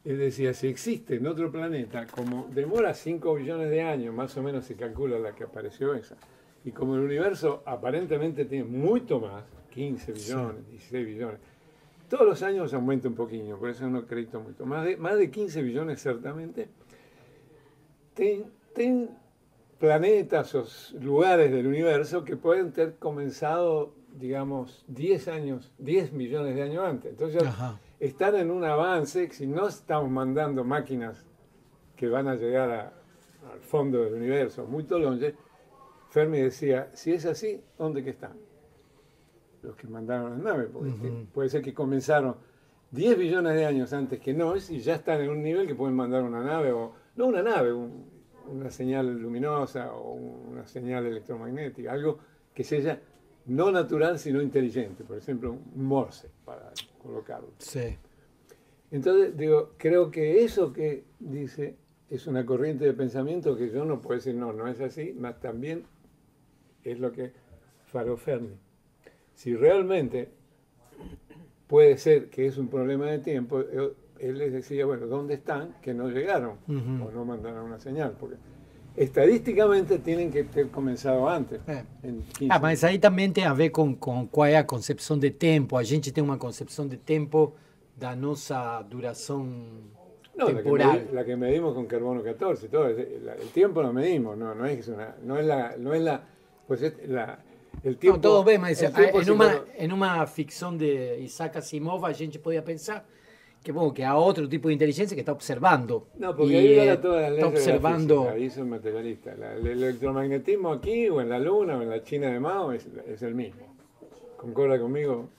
Él decía, si existe en otro planeta, como demora 5 billones de años, más o menos se calcula la que apareció esa, y como el universo aparentemente tiene mucho más, 15 billones, 16 billones, todos los años aumenta un poquito, por eso no acredito mucho, más de 15 billones certamente, ten planetas o lugares del universo que pueden haber comenzado, digamos, 10 millones de años antes. Entonces, están en un avance, si no estamos mandando máquinas que van a llegar al fondo del universo, muy longe, Fermi decía, si es así, ¿dónde que están? Los que mandaron las naves, porque puede ser que comenzaron 10 billones de años antes que nos y ya están en un nivel que pueden mandar una nave, o no una nave, una señal luminosa o una señal electromagnética, algo que sea no natural sino inteligente, por ejemplo un Morse para colocarlo. Sí. Entonces digo, creo que eso que dice es una corriente de pensamiento que yo no puedo decir no es así, más también es lo que faló Fermi. Si realmente puede ser que es un problema de tiempo, él les decía, bueno, ¿dónde están? Que no llegaron o no mandaron una señal, porque estadísticamente tienen que haber comenzado antes. Em 15 mas aí também tem a ver com qual é a concepção de tempo. A gente tem uma concepção de tempo da nossa duração temporal. La que medimos con carbono 14, todo el tiempo lo medimos, no es el tiempo. Não, tudo bem, mas em uma ficção de Isaac Asimov a gente podia pensar que há outro tipo de inteligência que está observando. No, porque ahí era todas las leyes observando. de la física, ahí son materialistas. El electromagnetismo aquí, o en la Luna, o en la China de Mao, es el mismo. ¿Concorda conmigo?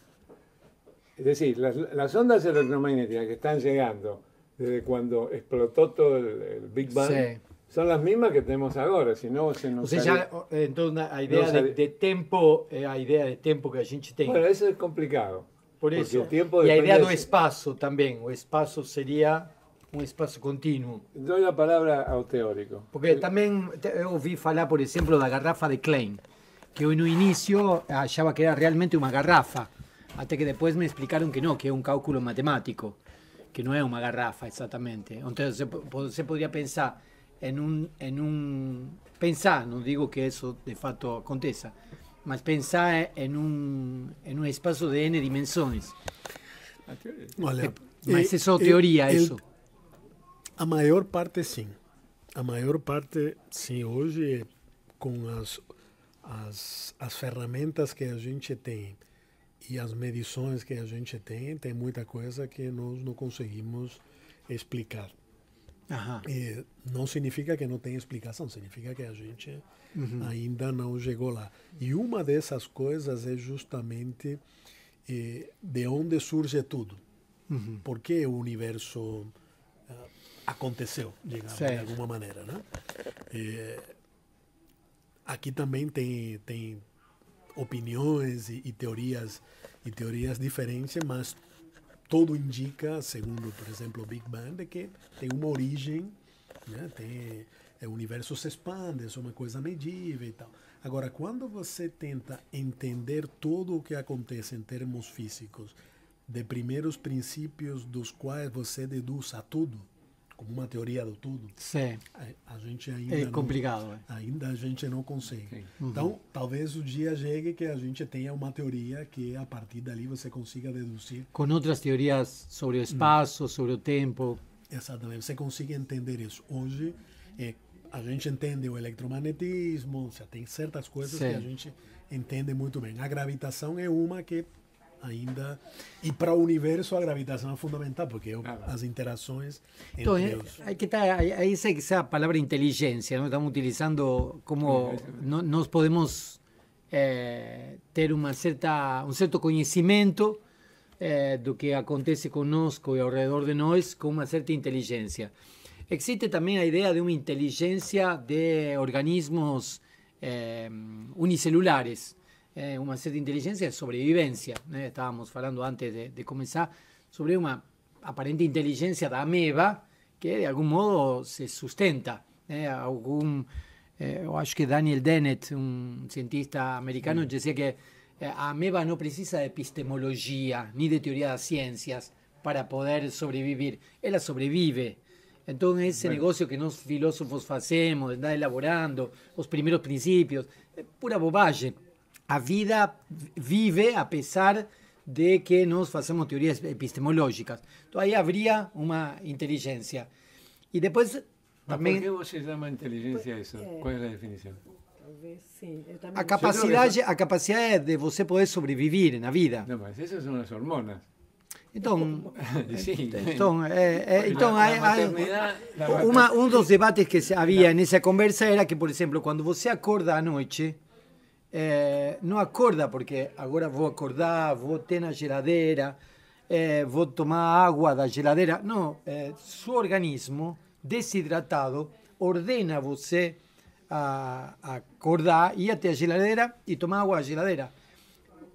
Es decir, las ondas electromagnéticas que están llegando desde cuando explotó todo el Big Bang, son las mismas que tenemos ahora, si no se nos... Ou seja, então a ideia de tempo é a ideia de tempo que a gente tem. Bueno, eso es complicado. Por isso. E a ideia do espaço também. O espaço seria um espaço contínuo. Doy a palavra ao teórico. Porque também eu ouvi falar, por exemplo, da garrafa de Klein, que eu no início achava que era realmente uma garrafa, até que depois me explicaram que não, que é um cálculo matemático. que não é uma garrafa exatamente. Então você poderia pensar pensar, não digo que isso de fato aconteça, mas pensar em um espaço de N dimensões. Olha, mas é só teoria isso? A maior parte sim. A maior parte sim. Hoje, com as ferramentas que a gente tem e as medições que a gente tem muita coisa que nós não conseguimos explicar. E não significa que não tem explicação, significa que a gente ainda não chegou lá. E uma dessas coisas é justamente de onde surge tudo. Por que o universo aconteceu, digamos, de alguma maneira, né? Aqui também tem opiniões e teorias diferentes, mas tudo indica, segundo, por exemplo, o Big Bang, de que tem uma origem, né? O universo se expande, é uma coisa medível e tal. Agora, quando você tenta entender tudo o que acontece em termos físicos, de primeiros princípios dos quais você deduz a tudo, como uma teoria do tudo, a gente ainda é complicado. Ainda a gente não consegue. Então, talvez o dia chegue que a gente tenha uma teoria que a partir dali você consiga deduzir. Com outras teorias sobre o espaço, sobre o tempo. Exatamente, você consiga entender isso. Hoje, a gente entende o eletromagnetismo, tem certas coisas que a gente entende muito bem. A gravitação é uma que ainda... E para o universo a gravitação é fundamental, porque as interações entre os... Aí essa palavra inteligência, ¿no? Estamos utilizando como nós podemos ter um certo conhecimento do que acontece conosco e ao redor de nós com uma certa inteligência. Existe também a ideia de uma inteligência de organismos unicelulares, uma certa inteligência de sobrevivência, né? Estávamos falando antes de começar sobre uma aparente inteligência da ameba que de algum modo se sustenta, né? Eu acho que Daniel Dennett, um cientista americano, dizia que a ameba não precisa de epistemologia nem de teoria das ciências para poder sobreviver, ela sobrevive. Então, esse negócio que nós filósofos fazemos, de andar elaborando os primeiros princípios, é pura bobagem. A vida vive a pesar de que nós fazemos teorias epistemológicas. Então, aí haveria uma inteligência. E depois também... Por que você chama inteligência isso? Qual é a definição? Talvez sim. Eu também... A capacidade de você poder sobreviver na vida. Não, mas essas são as hormonas. Então, sim. Um dos debates que havia nessa conversa era que, por exemplo, quando você acorda à noite, não acorda porque agora vou acordar, vou ter na geladeira, vou tomar água da geladeira. Não, seu organismo desidratado ordena você a acordar, ir até a geladeira e tomar água da geladeira.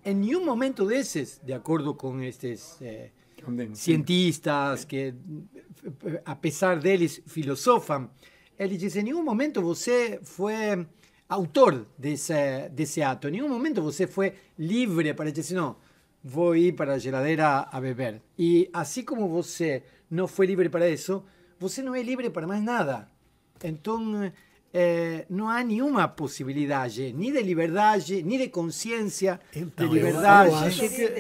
Em nenhum momento desses, de acordo com estes cientistas que, apesar deles, filosofam, eles dizem, em nenhum momento você foi autor desse ato, em nenhum momento você foi livre para dizer, não, vou ir para a geladeira a beber. E assim como você não foi livre para isso, você não é livre para mais nada. Então... não há nenhuma possibilidade, nem de liberdade, nem de consciência, de liberdade.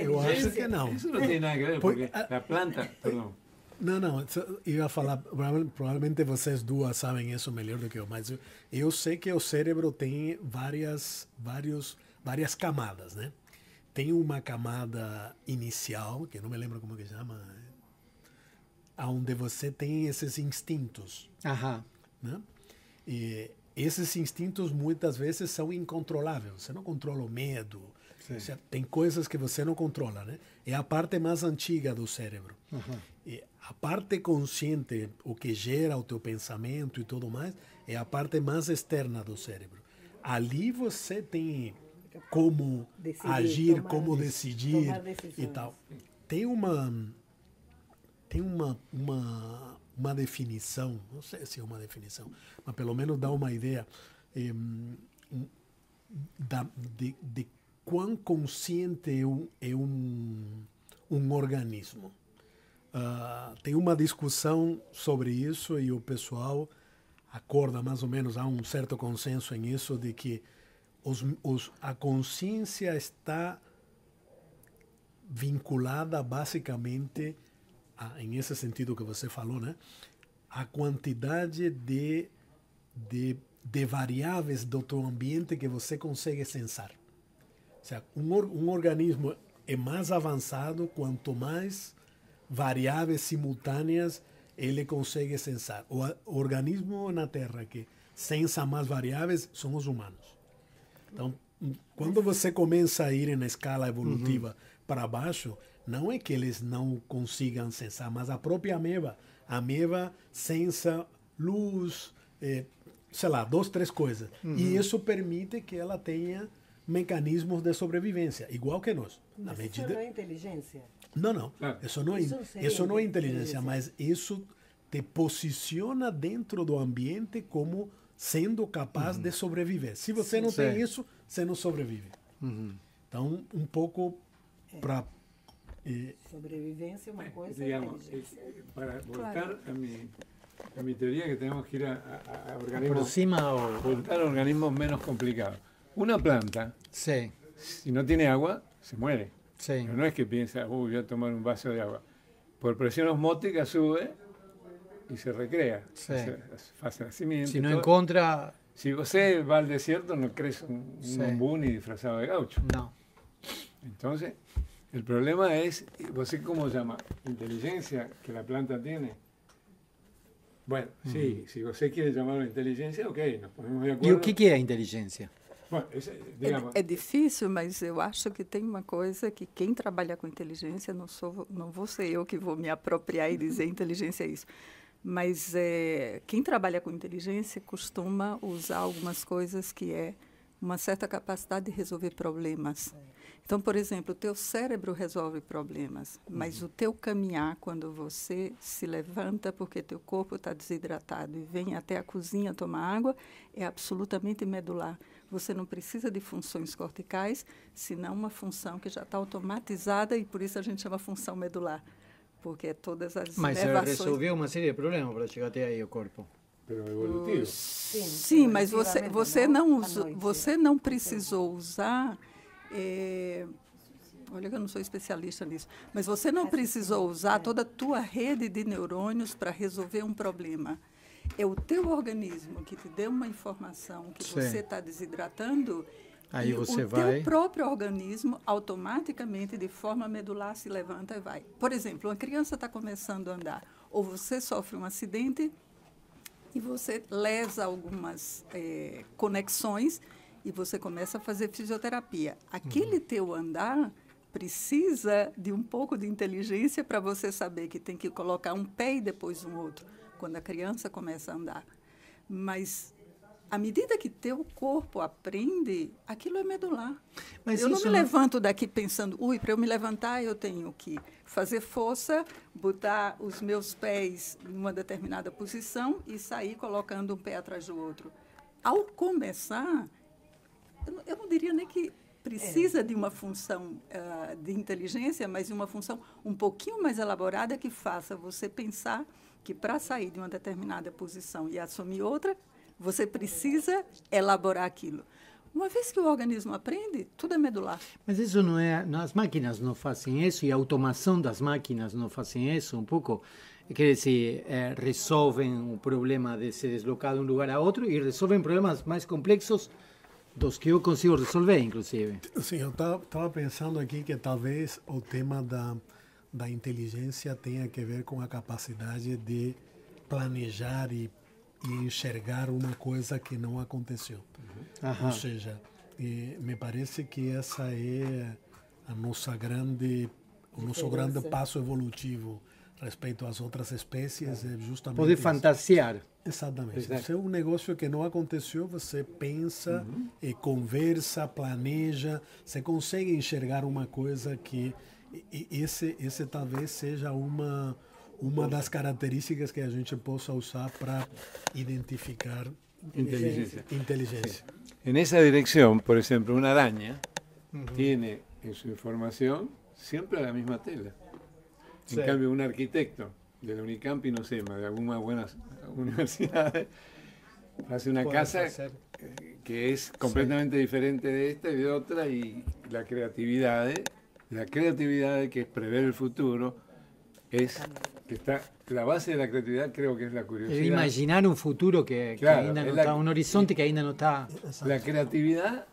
Eu acho que não. Isso não tem nada a ver, porque a planta... Perdão. Não, eu ia falar, provavelmente vocês duas sabem isso melhor do que eu, mas eu sei que o cérebro tem várias camadas, né? Tem uma camada inicial, que não me lembro como que chama, onde você tem esses instintos, né? E esses instintos muitas vezes são incontroláveis. Você não controla o medo. Tem coisas que você não controla, né? É a parte mais antiga do cérebro. E a parte consciente, o que gera o teu pensamento e tudo mais, é a parte mais externa do cérebro. Ali você tem como agir, como decidir e tal. Tem uma definição, não sei se é uma definição, mas pelo menos dá uma ideia de quão consciente é um organismo. tem uma discussão sobre isso e o pessoal acorda mais ou menos, há um certo consenso em isso, de que a consciência está vinculada basicamente, em esse sentido que você falou, né, a quantidade de variáveis do teu ambiente que você consegue sensar. Ou seja, um organismo é mais avançado quanto mais variáveis simultâneas ele consegue sensar. O organismo na Terra que sensa mais variáveis são os humanos. Então, quando você começa a ir na escala evolutiva para baixo, não é que eles não consigam sensar, mas a própria ameba. A ameba sensa luz, sei lá, 2, 3 coisas. E isso permite que ela tenha mecanismos de sobrevivência, igual que nós. Mas isso não é inteligência? Não. Isso não é inteligência, mas isso te posiciona dentro do ambiente como sendo capaz de sobreviver. Se você não tem isso, você não sobrevive. Então, um pouco para... sobrevivência é uma coisa, digamos, para voltar a mi teoría, que tenemos que ir a organismos, voltar a organismos menos complicados. Una planta, si no tiene agua, se muere. Pero no es que piensa, voy a tomar un vaso de agua. Por presión osmótica sube y se recrea. Hace nacimiento. Si no encuentra... Si você va al desierto, no crees un bambú ni disfrazado de gaucho. No. Entonces, el problema es, ¿você cómo llama? Inteligencia que la planta tiene. Bueno, sí, si você quiere llamarlo inteligencia, ok, nos ponemos de acuerdo. E o que é a inteligência? Bom, digamos, é difícil, mas eu acho que tem uma coisa que quem trabalha com inteligência, não vou ser eu que vou me apropriar e dizer inteligência é isso, mas quem trabalha com inteligência costuma usar algumas coisas que é uma certa capacidade de resolver problemas. Então, por exemplo, o teu cérebro resolve problemas, mas o teu caminhar, quando você se levanta porque teu corpo está desidratado e vem até a cozinha tomar água, é absolutamente medular. Você não precisa de funções corticais, senão uma função que já está automatizada e por isso a gente chama função medular, porque todas as inervações... Mas resolveu uma série de problemas para chegar até aí o corpo. Evolutivo. Sim, mas você não precisou usar... olha que eu não sou especialista nisso, mas você não precisou usar toda a tua rede de neurônios para resolver um problema. É o teu organismo que te deu uma informação que você está desidratando. Aí e você o teu próprio organismo automaticamente, de forma medular, se levanta e vai. Por exemplo, uma criança está começando a andar, ou você sofre um acidente e você lesa algumas conexões e você começa a fazer fisioterapia. Aquele teu andar precisa de um pouco de inteligência para você saber que tem que colocar um pé e depois um outro, quando a criança começa a andar. Mas, à medida que teu corpo aprende, aquilo é medular. Mas eu não me levanto daqui pensando, para eu me levantar eu tenho que fazer força, botar os meus pés em uma determinada posição e sair colocando um pé atrás do outro. Ao começar... Eu não diria nem que precisa de uma função de inteligência, mas de uma função um pouquinho mais elaborada que faça você pensar que para sair de uma determinada posição e assumir outra, você precisa elaborar aquilo. Uma vez que o organismo aprende, tudo é medular. Mas isso não é... As máquinas não fazem isso e a automação das máquinas não fazem isso um pouco? Quer dizer, resolvem o problema de se deslocar de um lugar a outro e resolvem problemas mais complexos dos que eu consigo resolver, inclusive. Sim, eu estava pensando aqui que talvez o tema da inteligência tenha que ver com a capacidade de planejar e enxergar uma coisa que não aconteceu. Ou seja, me parece que essa é o nosso grande passo evolutivo respeito às outras espécies, é justamente poder fantasiar. Exatamente. Se é um negócio que não aconteceu, você pensa, conversa, planeja, você consegue enxergar uma coisa que esse talvez seja uma das características que a gente possa usar para identificar inteligência. En esa dirección, por ejemplo, una araña tiene en su información siempre la misma tela. En cambio, un arquitecto de la Unicampi, no sé, de algunas buenas universidades, hace una casa que es completamente diferente de esta y de otra, y la creatividad, que es prever el futuro, es que está la base de la creatividad, creo que es la curiosidad. Imaginar un futuro que ainda no está, un horizonte que ainda no está. La creatividad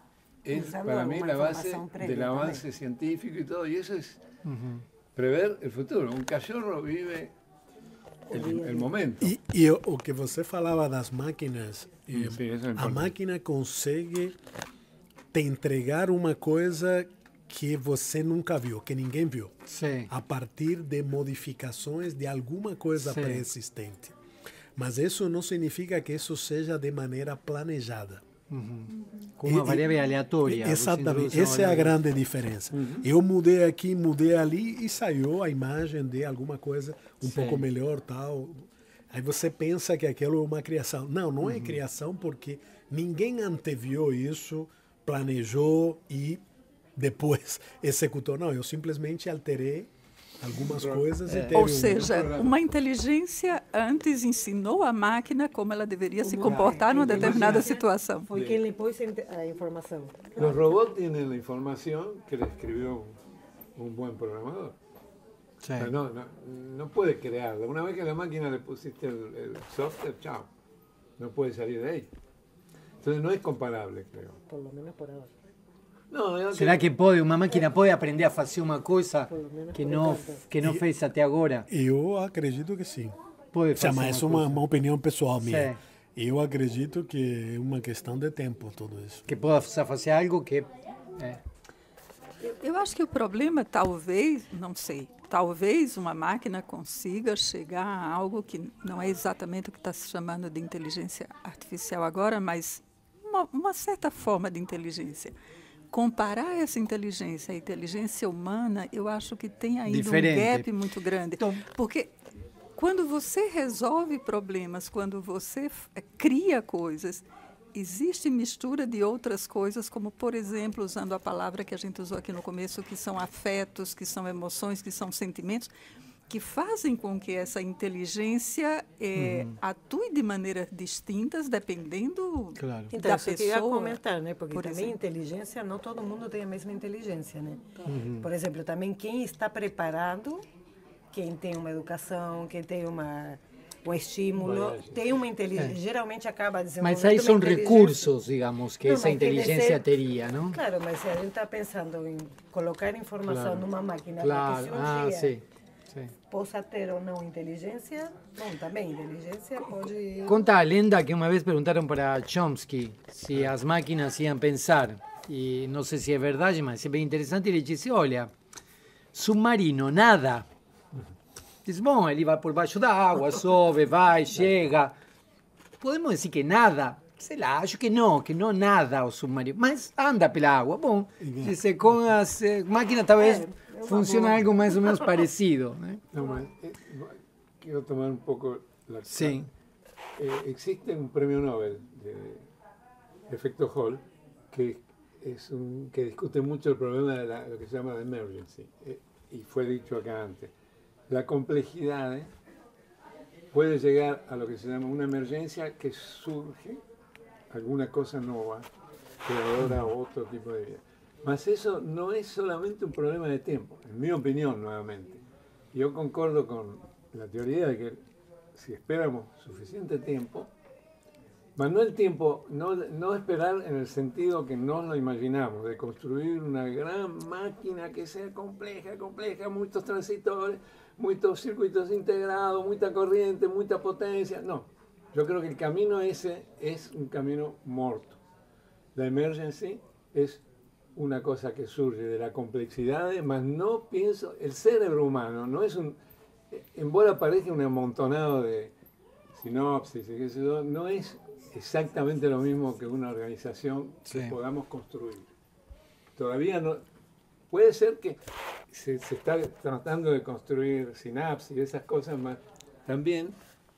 es para mí la base del avance científico y todo, y eso es prever el futuro. Un cachorro vive el momento. E o que você falava das máquinas, a máquina consegue te entregar uma coisa que você nunca viu, que ninguém viu, a partir de modificações de alguma coisa pré-existente. Mas isso não significa que isso seja de maneira planejada. Com uma variável aleatória. Exatamente, essa é a grande diferença. Eu mudei aqui, mudei ali e saiu a imagem de alguma coisa um pouco melhor, tal. Aí você pensa que aquilo é uma criação. Não, não é criação, porque ninguém anteviu isso, planejou e depois executou. Não, eu simplesmente alterei algumas coisas e teve Ou seja, uma inteligência antes ensinou a máquina como ela deveria se comportar numa determinada situação. Foi quem lhe pôs a informação. Los robots tienen la información que le escribió un buen programador. Sí. O sea, no puede crearla. Una vez que a la máquina le pusiste el software, chao. No puede salir de ahí. Entonces no es comparable, creo. Por lo menos por ahora. Será que uma máquina pode aprender a fazer uma coisa que não fez até agora? Eu acredito que sim. Pode fazer. Mas é uma opinião pessoal minha. Eu acredito que é uma questão de tempo tudo isso. Que possa fazer algo que... Eu acho que o problema, talvez, não sei, talvez uma máquina consiga chegar a algo que não é exatamente o que está se chamando de inteligência artificial agora, mas uma certa forma de inteligência. Comparar essa inteligência à inteligência humana, eu acho que tem ainda um gap muito grande. Então, porque quando você resolve problemas, quando você cria coisas, existe mistura de outras coisas, como, por exemplo, usando a palavra que a gente usou aqui no começo, que são afetos, que são emoções, que são sentimentos, que fazem com que essa inteligência atue de maneiras distintas, dependendo então, da pessoa. Eu queria comentar, né? Porque por também inteligência, não todo mundo tem a mesma inteligência, né? Por exemplo, também quem está preparado, quem tem uma educação, quem tem um estímulo, tem uma inteligência, geralmente acaba desenvolvendo. Mas aí são recursos, digamos, que essa inteligência teria, não? Claro, mas se a gente está pensando em colocar informação numa máquina para que cirurgia possa ter ou não inteligência, bom, também inteligência pode... Conta a lenda que uma vez perguntaram para Chomsky se as máquinas iam pensar, e não sei se é verdade, mas é bem interessante, ele disse, olha, submarino, nada. Diz, bom, ele vai por baixo da água, sobe, vai, chega. Podemos dizer que nada? Sei lá, acho que não nada o submarino, mas anda pela água. Bom, dice, com as máquinas talvez funciona algo mais ou menos parecido. Né? No, mas, quiero tomar un poco la... Sí. Existe un premio Nobel de efecto Hall que discute mucho el problema de lo que se llama la emergency. Y fue dicho acá antes. La complejidad puede llegar a lo que se llama una emergencia que surge alguna cosa nueva, creadora o otro tipo de vida. Mas eso no es solamente un problema de tiempo, en mi opinión, nuevamente. Yo concordo con la teoría de que si esperamos suficiente tiempo, mas no el tiempo, no esperar en el sentido que no lo imaginamos, de construir una gran máquina que sea compleja, muchos transitores, muchos circuitos integrados, mucha corriente, mucha potencia. No, yo creo que el camino ese es un camino muerto. La emergency es una cosa que surge de la complejidad, mas no pienso, el cerebro humano no es embora parezca un amontonado de sinopsis, no es exactamente lo mismo que una organización que podamos construir. Todavía no, puede ser que se está tratando de construir sinapsis y esas cosas, mas también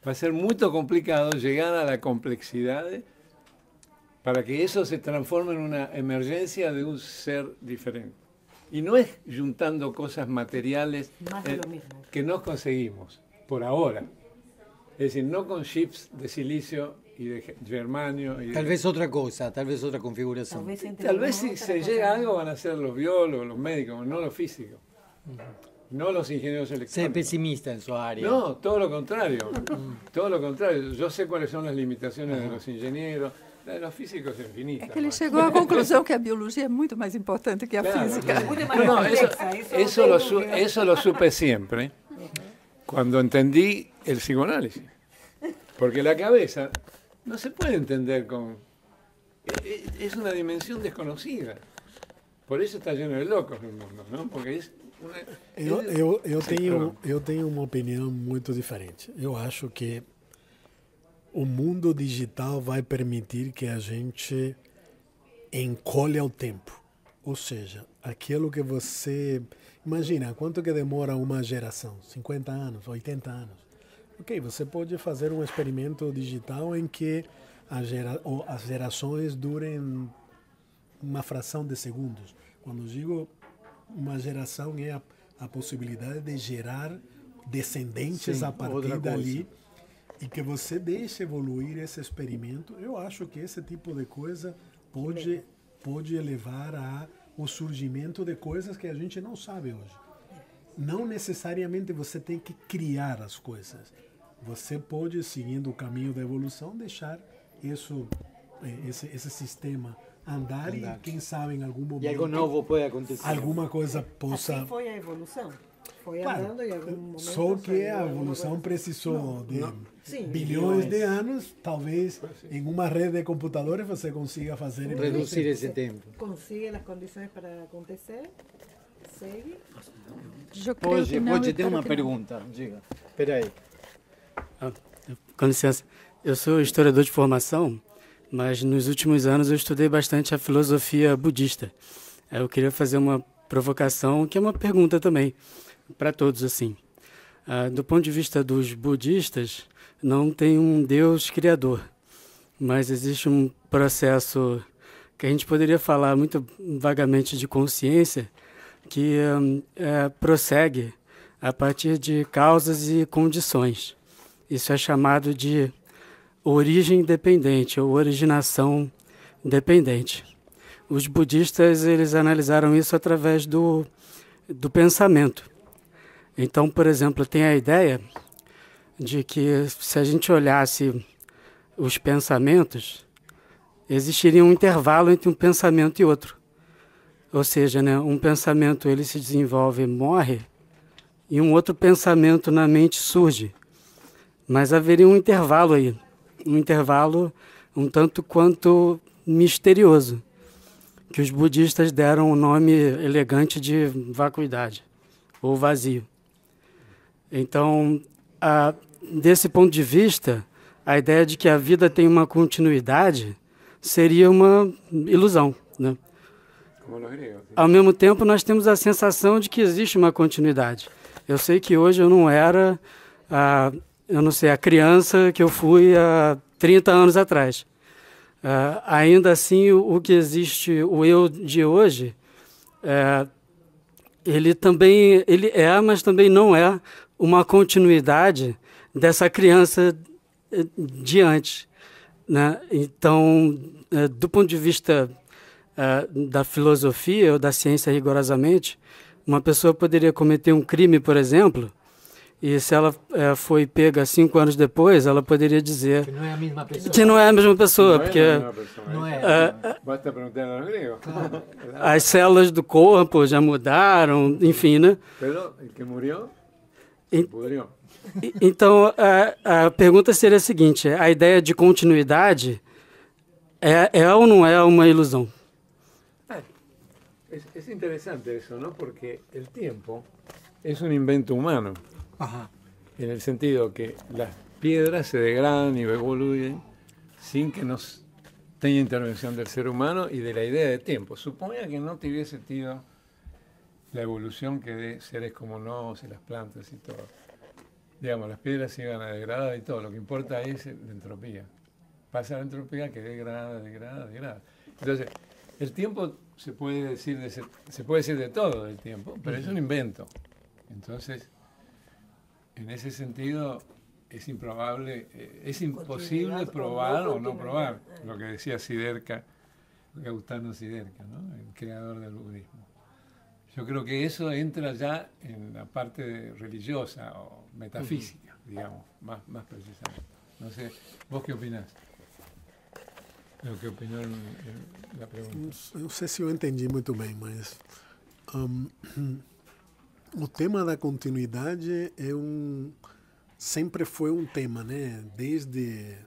va a ser muy complicado llegar a la complejidad para que eso se transforme en una emergencia de un ser diferente. Y no es juntando cosas materiales Más de lo mismo. que no conseguimos, por ahora. Es decir, no con chips de silicio y de germanio. Y Tal vez otra cosa, tal vez otra configuración. Tal vez si se llega a algo van a ser los biólogos, los médicos, no los físicos. No los ingenieros electrónicos. Sé pesimista en su área. No, todo lo contrario. Todo lo contrario. Yo sé cuáles son las limitaciones de los ingenieros. La de los físicos es infinita. É que ele chegou à conclusão que a biologia é muito mais importante que a física. No, eso lo supe siempre cuando entendí el psicoanálisis. Porque la cabeza no se puede entender con... Es una dimensión desconocida. Por eso está lleno de locos el mundo, ¿no? Porque es una... Eu tenho uma opinião muito diferente. Eu acho que o mundo digital vai permitir que a gente encolhe ao tempo. Ou seja, aquilo que você... Imagina, quanto que demora uma geração? 50 anos, 80 anos. Ok, você pode fazer um experimento digital em que as gerações durem uma fração de segundos. Quando digo uma geração, é a possibilidade de gerar descendentes a partir dali e que você deixe evoluir esse experimento. Eu acho que esse tipo de coisa pode levar ao surgimento de coisas que a gente não sabe hoje. Não necessariamente você tem que criar as coisas. Você pode, seguindo o caminho da evolução, deixar esse sistema andar e, quem sabe, em algum momento... E algo novo pode acontecer. Alguma coisa possa... Assim foi a evolução. Foi claro, andando e em algum momento... Só que a evolução precisou de bilhões de anos. Talvez em uma rede de computadores você consiga fazer... Reduzir esse tempo. Consiga as condições para acontecer. Segue. Pode ter uma pergunta. Diga. Espera aí. Com licença, eu sou historiador de formação, mas nos últimos anos eu estudei bastante a filosofia budista. Eu queria fazer uma provocação, que é uma pergunta também, para todos assim. Do ponto de vista dos budistas, não tem um Deus criador, mas existe um processo que a gente poderia falar muito vagamente de consciência, que prossegue a partir de causas e condições. Isso é chamado de origem dependente ou originação dependente. Os budistas eles analisaram isso através do pensamento. Então, por exemplo, tem a ideia de que se a gente olhasse os pensamentos, existiria um intervalo entre um pensamento e outro. Ou seja, né, um pensamento ele se desenvolve e morre, e um outro pensamento na mente surge. Mas haveria um intervalo aí, um intervalo um tanto quanto misterioso, que os budistas deram o nome elegante de vacuidade, ou vazio. Então, desse ponto de vista, a ideia de que a vida tem uma continuidade seria uma ilusão, né? Ao mesmo tempo, nós temos a sensação de que existe uma continuidade. Eu sei que hoje eu não era a criança que eu fui há 30 anos atrás. Ainda assim, o que existe, o eu de hoje, ele é, mas também não é uma continuidade dessa criança de antes, né? Então, do ponto de vista da filosofia ou da ciência rigorosamente, uma pessoa poderia cometer um crime, por exemplo, e se ela foi pega 5 anos depois, ela poderia dizer que não é a mesma pessoa. Que não é a mesma pessoa, porque basta perguntar ao grego. As células do corpo já mudaram, enfim, né? Pero el que murió, pudrió. Então, a pergunta seria a seguinte: a ideia de continuidade é ou não é uma ilusão? Es interesante eso, ¿no? Porque el tiempo es un invento humano. Ajá. En el sentido que las piedras se degradan y evoluyen sin que nos tenga intervención del ser humano y de la idea de tiempo. Suponga que no tuviese sido la evolución que de seres como nosotros y las plantas y todo. Digamos, las piedras se iban a degradar y todo. Lo que importa es la entropía. Pasa la entropía que degrada. Entonces, El tiempo se puede decir de todo del tiempo, pero es un invento. Entonces, en ese sentido, es improbable, es imposible probar o no probar, lo que decía Siddhartha, Gautama Siddhartha, ¿no? El creador del budismo. Yo creo que eso entra ya en la parte religiosa o metafísica, digamos, más precisamente. No sé, ¿vos qué opinás? Lo que opinó la pregunta. Não sei se eu entendi muito bem, mas o tema da continuidade sempre foi um tema, né? Desde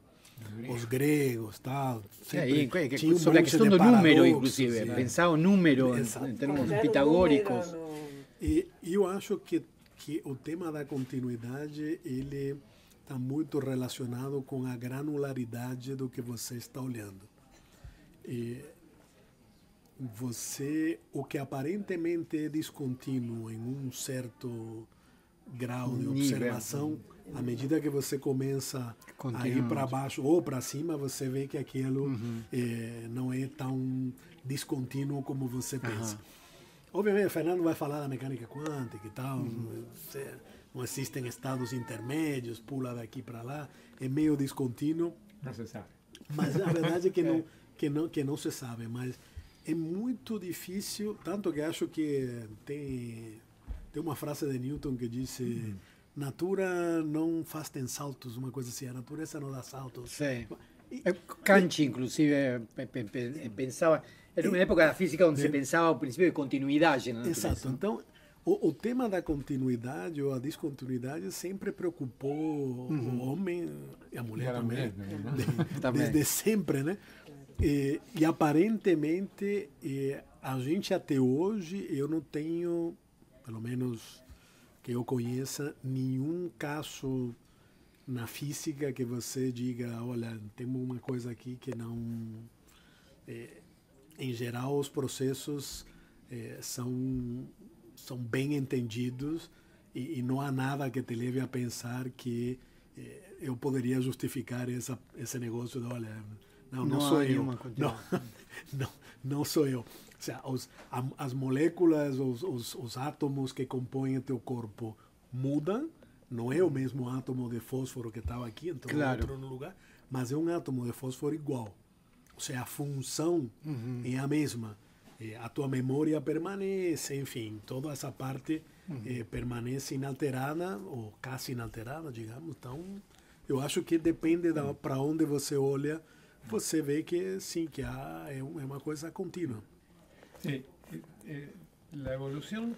os gregos, tal. Sobre la cuestión del número, inclusive. Pensaba un número en términos pitagóricos. E eu acho que o tema da continuidade, ele está muito relacionado com a granularidade do que você está olhando. E o que aparentemente é descontínuo em certo grau de observação, à medida que você começa a ir para baixo ou para cima, você vê que aquilo não é tão descontínuo como você pensa. Obviamente, o Fernando vai falar da mecânica quântica e tal, não existem estados intermédios, pula daqui para lá, é meio descontínuo. Não se sabe. Mas a verdade é que não se sabe, mas é muito difícil, tanto que acho que tem uma frase de Newton que diz natura não faz tem saltos, uma coisa assim, a natureza não dá saltos. Sim. Kant, inclusive, pensava, era uma época da física onde se pensava o princípio de continuidade na natureza. Exato, então o tema da continuidade ou a descontinuidade sempre preocupou o homem e a mulher também, desde sempre, né? E aparentemente a gente até hoje, eu não tenho, pelo menos que eu conheça, nenhum caso na física que você diga, olha, temos uma coisa aqui que não... em geral, os processos são bem entendidos e não há nada que te leve a pensar que eu poderia justificar esse negócio de, olha, não sou eu. Não sou eu. Ou seja, as moléculas, os átomos que compõem o teu corpo mudam, não é o mesmo átomo de fósforo que estava aqui, então outro no lugar, mas é um átomo de fósforo igual. Ou seja, a função é a mesma. A tua memória permanece, enfim, toda essa parte permanece inalterada, ou quase inalterada, digamos. Então, eu acho que depende para onde você olha, você vê que sim, que é uma coisa contínua. Sí, la evolución,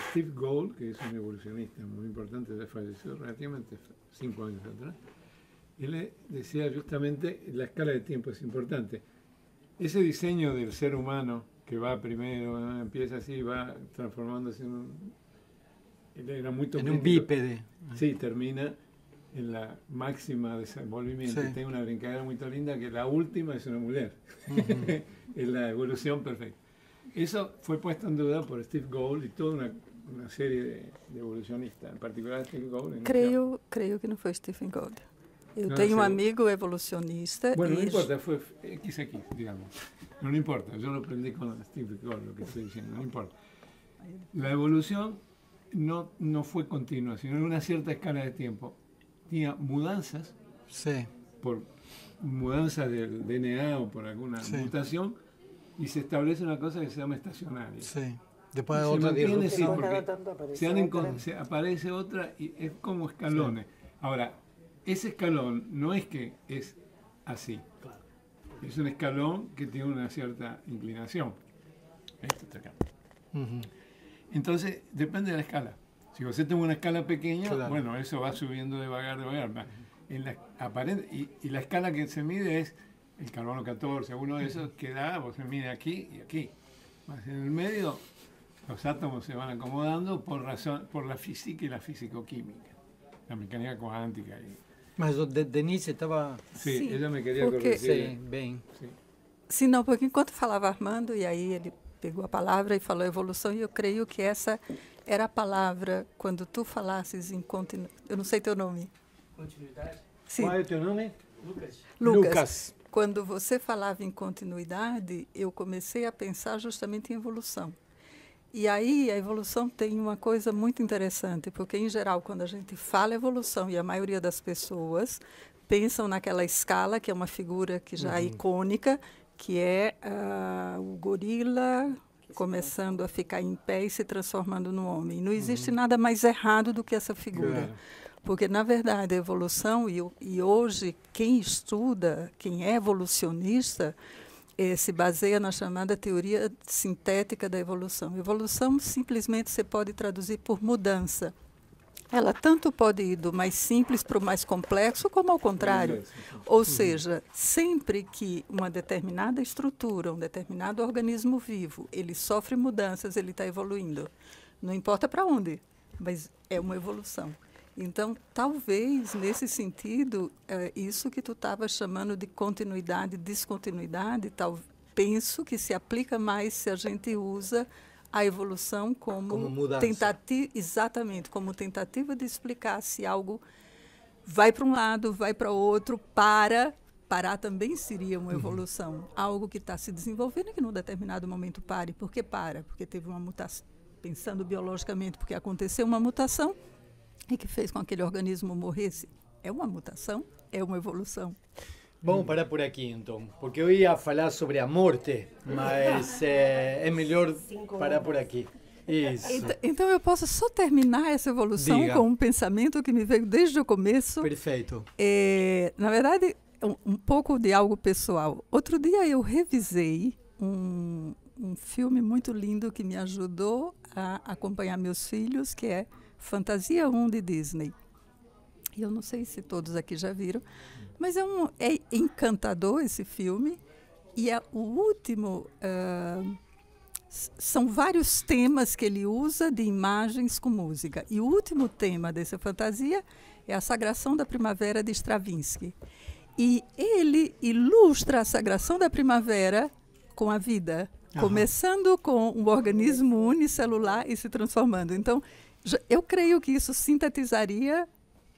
Steve Gould, que es un evolucionista muy importante, ya falleció relativamente 5 años atrás, él decía justamente la escala de tiempo es importante. Ese diseño del ser humano que va primero, empieza así, va transformándose en un bípede. Sí, termina en la máxima desenvolvimiento. Sí. Tengo una brincadera muy linda que la última es una mujer. Es la evolución perfecta. Eso fue puesto en duda por Steve Gould y toda una serie de evolucionistas, en particular Steve Gould. Creio que não foi Stephen Gould. Eu tenho um amigo evolucionista. Bueno, no importa, fue XX, digamos. No importa, yo lo aprendí con Steve Gould, lo que estoy diciendo, no importa. La evolución no fue continua, sino en una cierta escala de tiempo. Tenía mudanzas, por mudanza del DNA o por alguna mutación, y se establece una cosa que se llama estacionaria. Sí. Después de otra disrupción. Se aparece otra y es como escalones. Ahora, ese escalón no es que es así. Es un escalón que tiene una cierta inclinación. Esto está acá. Entonces, depende de la escala. Si usted tiene una escala pequeña, bueno, eso va subiendo devagar. En la y la escala que se mide es el carbono 14, uno de esos que da, vos se mide aquí y aquí. Más en el medio, los átomos se van acomodando por la física y la fisicoquímica, la mecánica cuántica. Mas Denise estava... Sim, ela me queria corrigir. Sim, bem. Sim, não, porque enquanto falava Armando, e aí ele pegou a palavra e falou evolução, e eu creio que essa era a palavra, quando tu falasses em continuidade... Eu não sei teu nome. Continuidade? Sim. Qual é o teu nome? Lucas. quando você falava em continuidade, eu comecei a pensar justamente em evolução. E aí a evolução tem uma coisa muito interessante, porque, em geral, quando a gente fala evolução, e a maioria das pessoas pensam naquela escala, que é uma figura que já é icônica, que é o gorila começando a ficar em pé e se transformando no homem. Não existe nada mais errado do que essa figura. Porque, na verdade, a evolução, e hoje quem estuda, quem é evolucionista, se baseia na chamada teoria sintética da evolução. Evolução, simplesmente, você pode traduzir por mudança. Ela tanto pode ir do mais simples para o mais complexo, como ao contrário. Ou seja, sempre que uma determinada estrutura, um determinado organismo vivo, ele sofre mudanças, ele está evoluindo. Não importa para onde, mas é uma evolução. Então, talvez, nesse sentido, isso que tu estava chamando de continuidade, descontinuidade, penso que se aplica mais se a gente usa a evolução como tentativa, exatamente, como tentativa de explicar se algo vai para um lado, vai para outro, parar também seria uma evolução. Algo que está se desenvolvendo e que num determinado momento pare. Por que para? Porque teve uma mutação, pensando biologicamente, porque aconteceu uma mutação e que fez com que aquele organismo morresse. É uma mutação, é uma evolução. Vamos parar por aqui, então, porque eu ia falar sobre a morte, mas é melhor parar por aqui. Isso. Então eu posso só terminar essa evolução com um pensamento que me veio desde o começo. Perfeito. Na verdade, um pouco de algo pessoal. Outro dia eu revisei um filme muito lindo que me ajudou a acompanhar meus filhos, que é Fantasia 1 de Disney. Eu não sei se todos aqui já viram, mas é encantador esse filme. E o último... são vários temas que ele usa de imagens com música. E o último tema dessa fantasia é a Sagração da Primavera de Stravinsky. E ele ilustra a Sagração da Primavera com a vida, começando com um organismo unicelular e se transformando. Então, eu creio que isso sintetizaria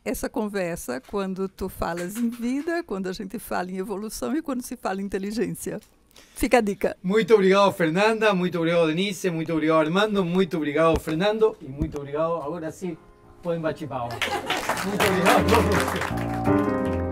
essa conversa quando tu falas em vida, quando a gente fala em evolução e quando se fala em inteligência. Fica a dica. Muito obrigado, Fernanda. Muito obrigado, Denise. Muito obrigado, Armando. Muito obrigado, Fernando. E muito obrigado. Agora sim, podem bater palmas. Muito obrigado a todos.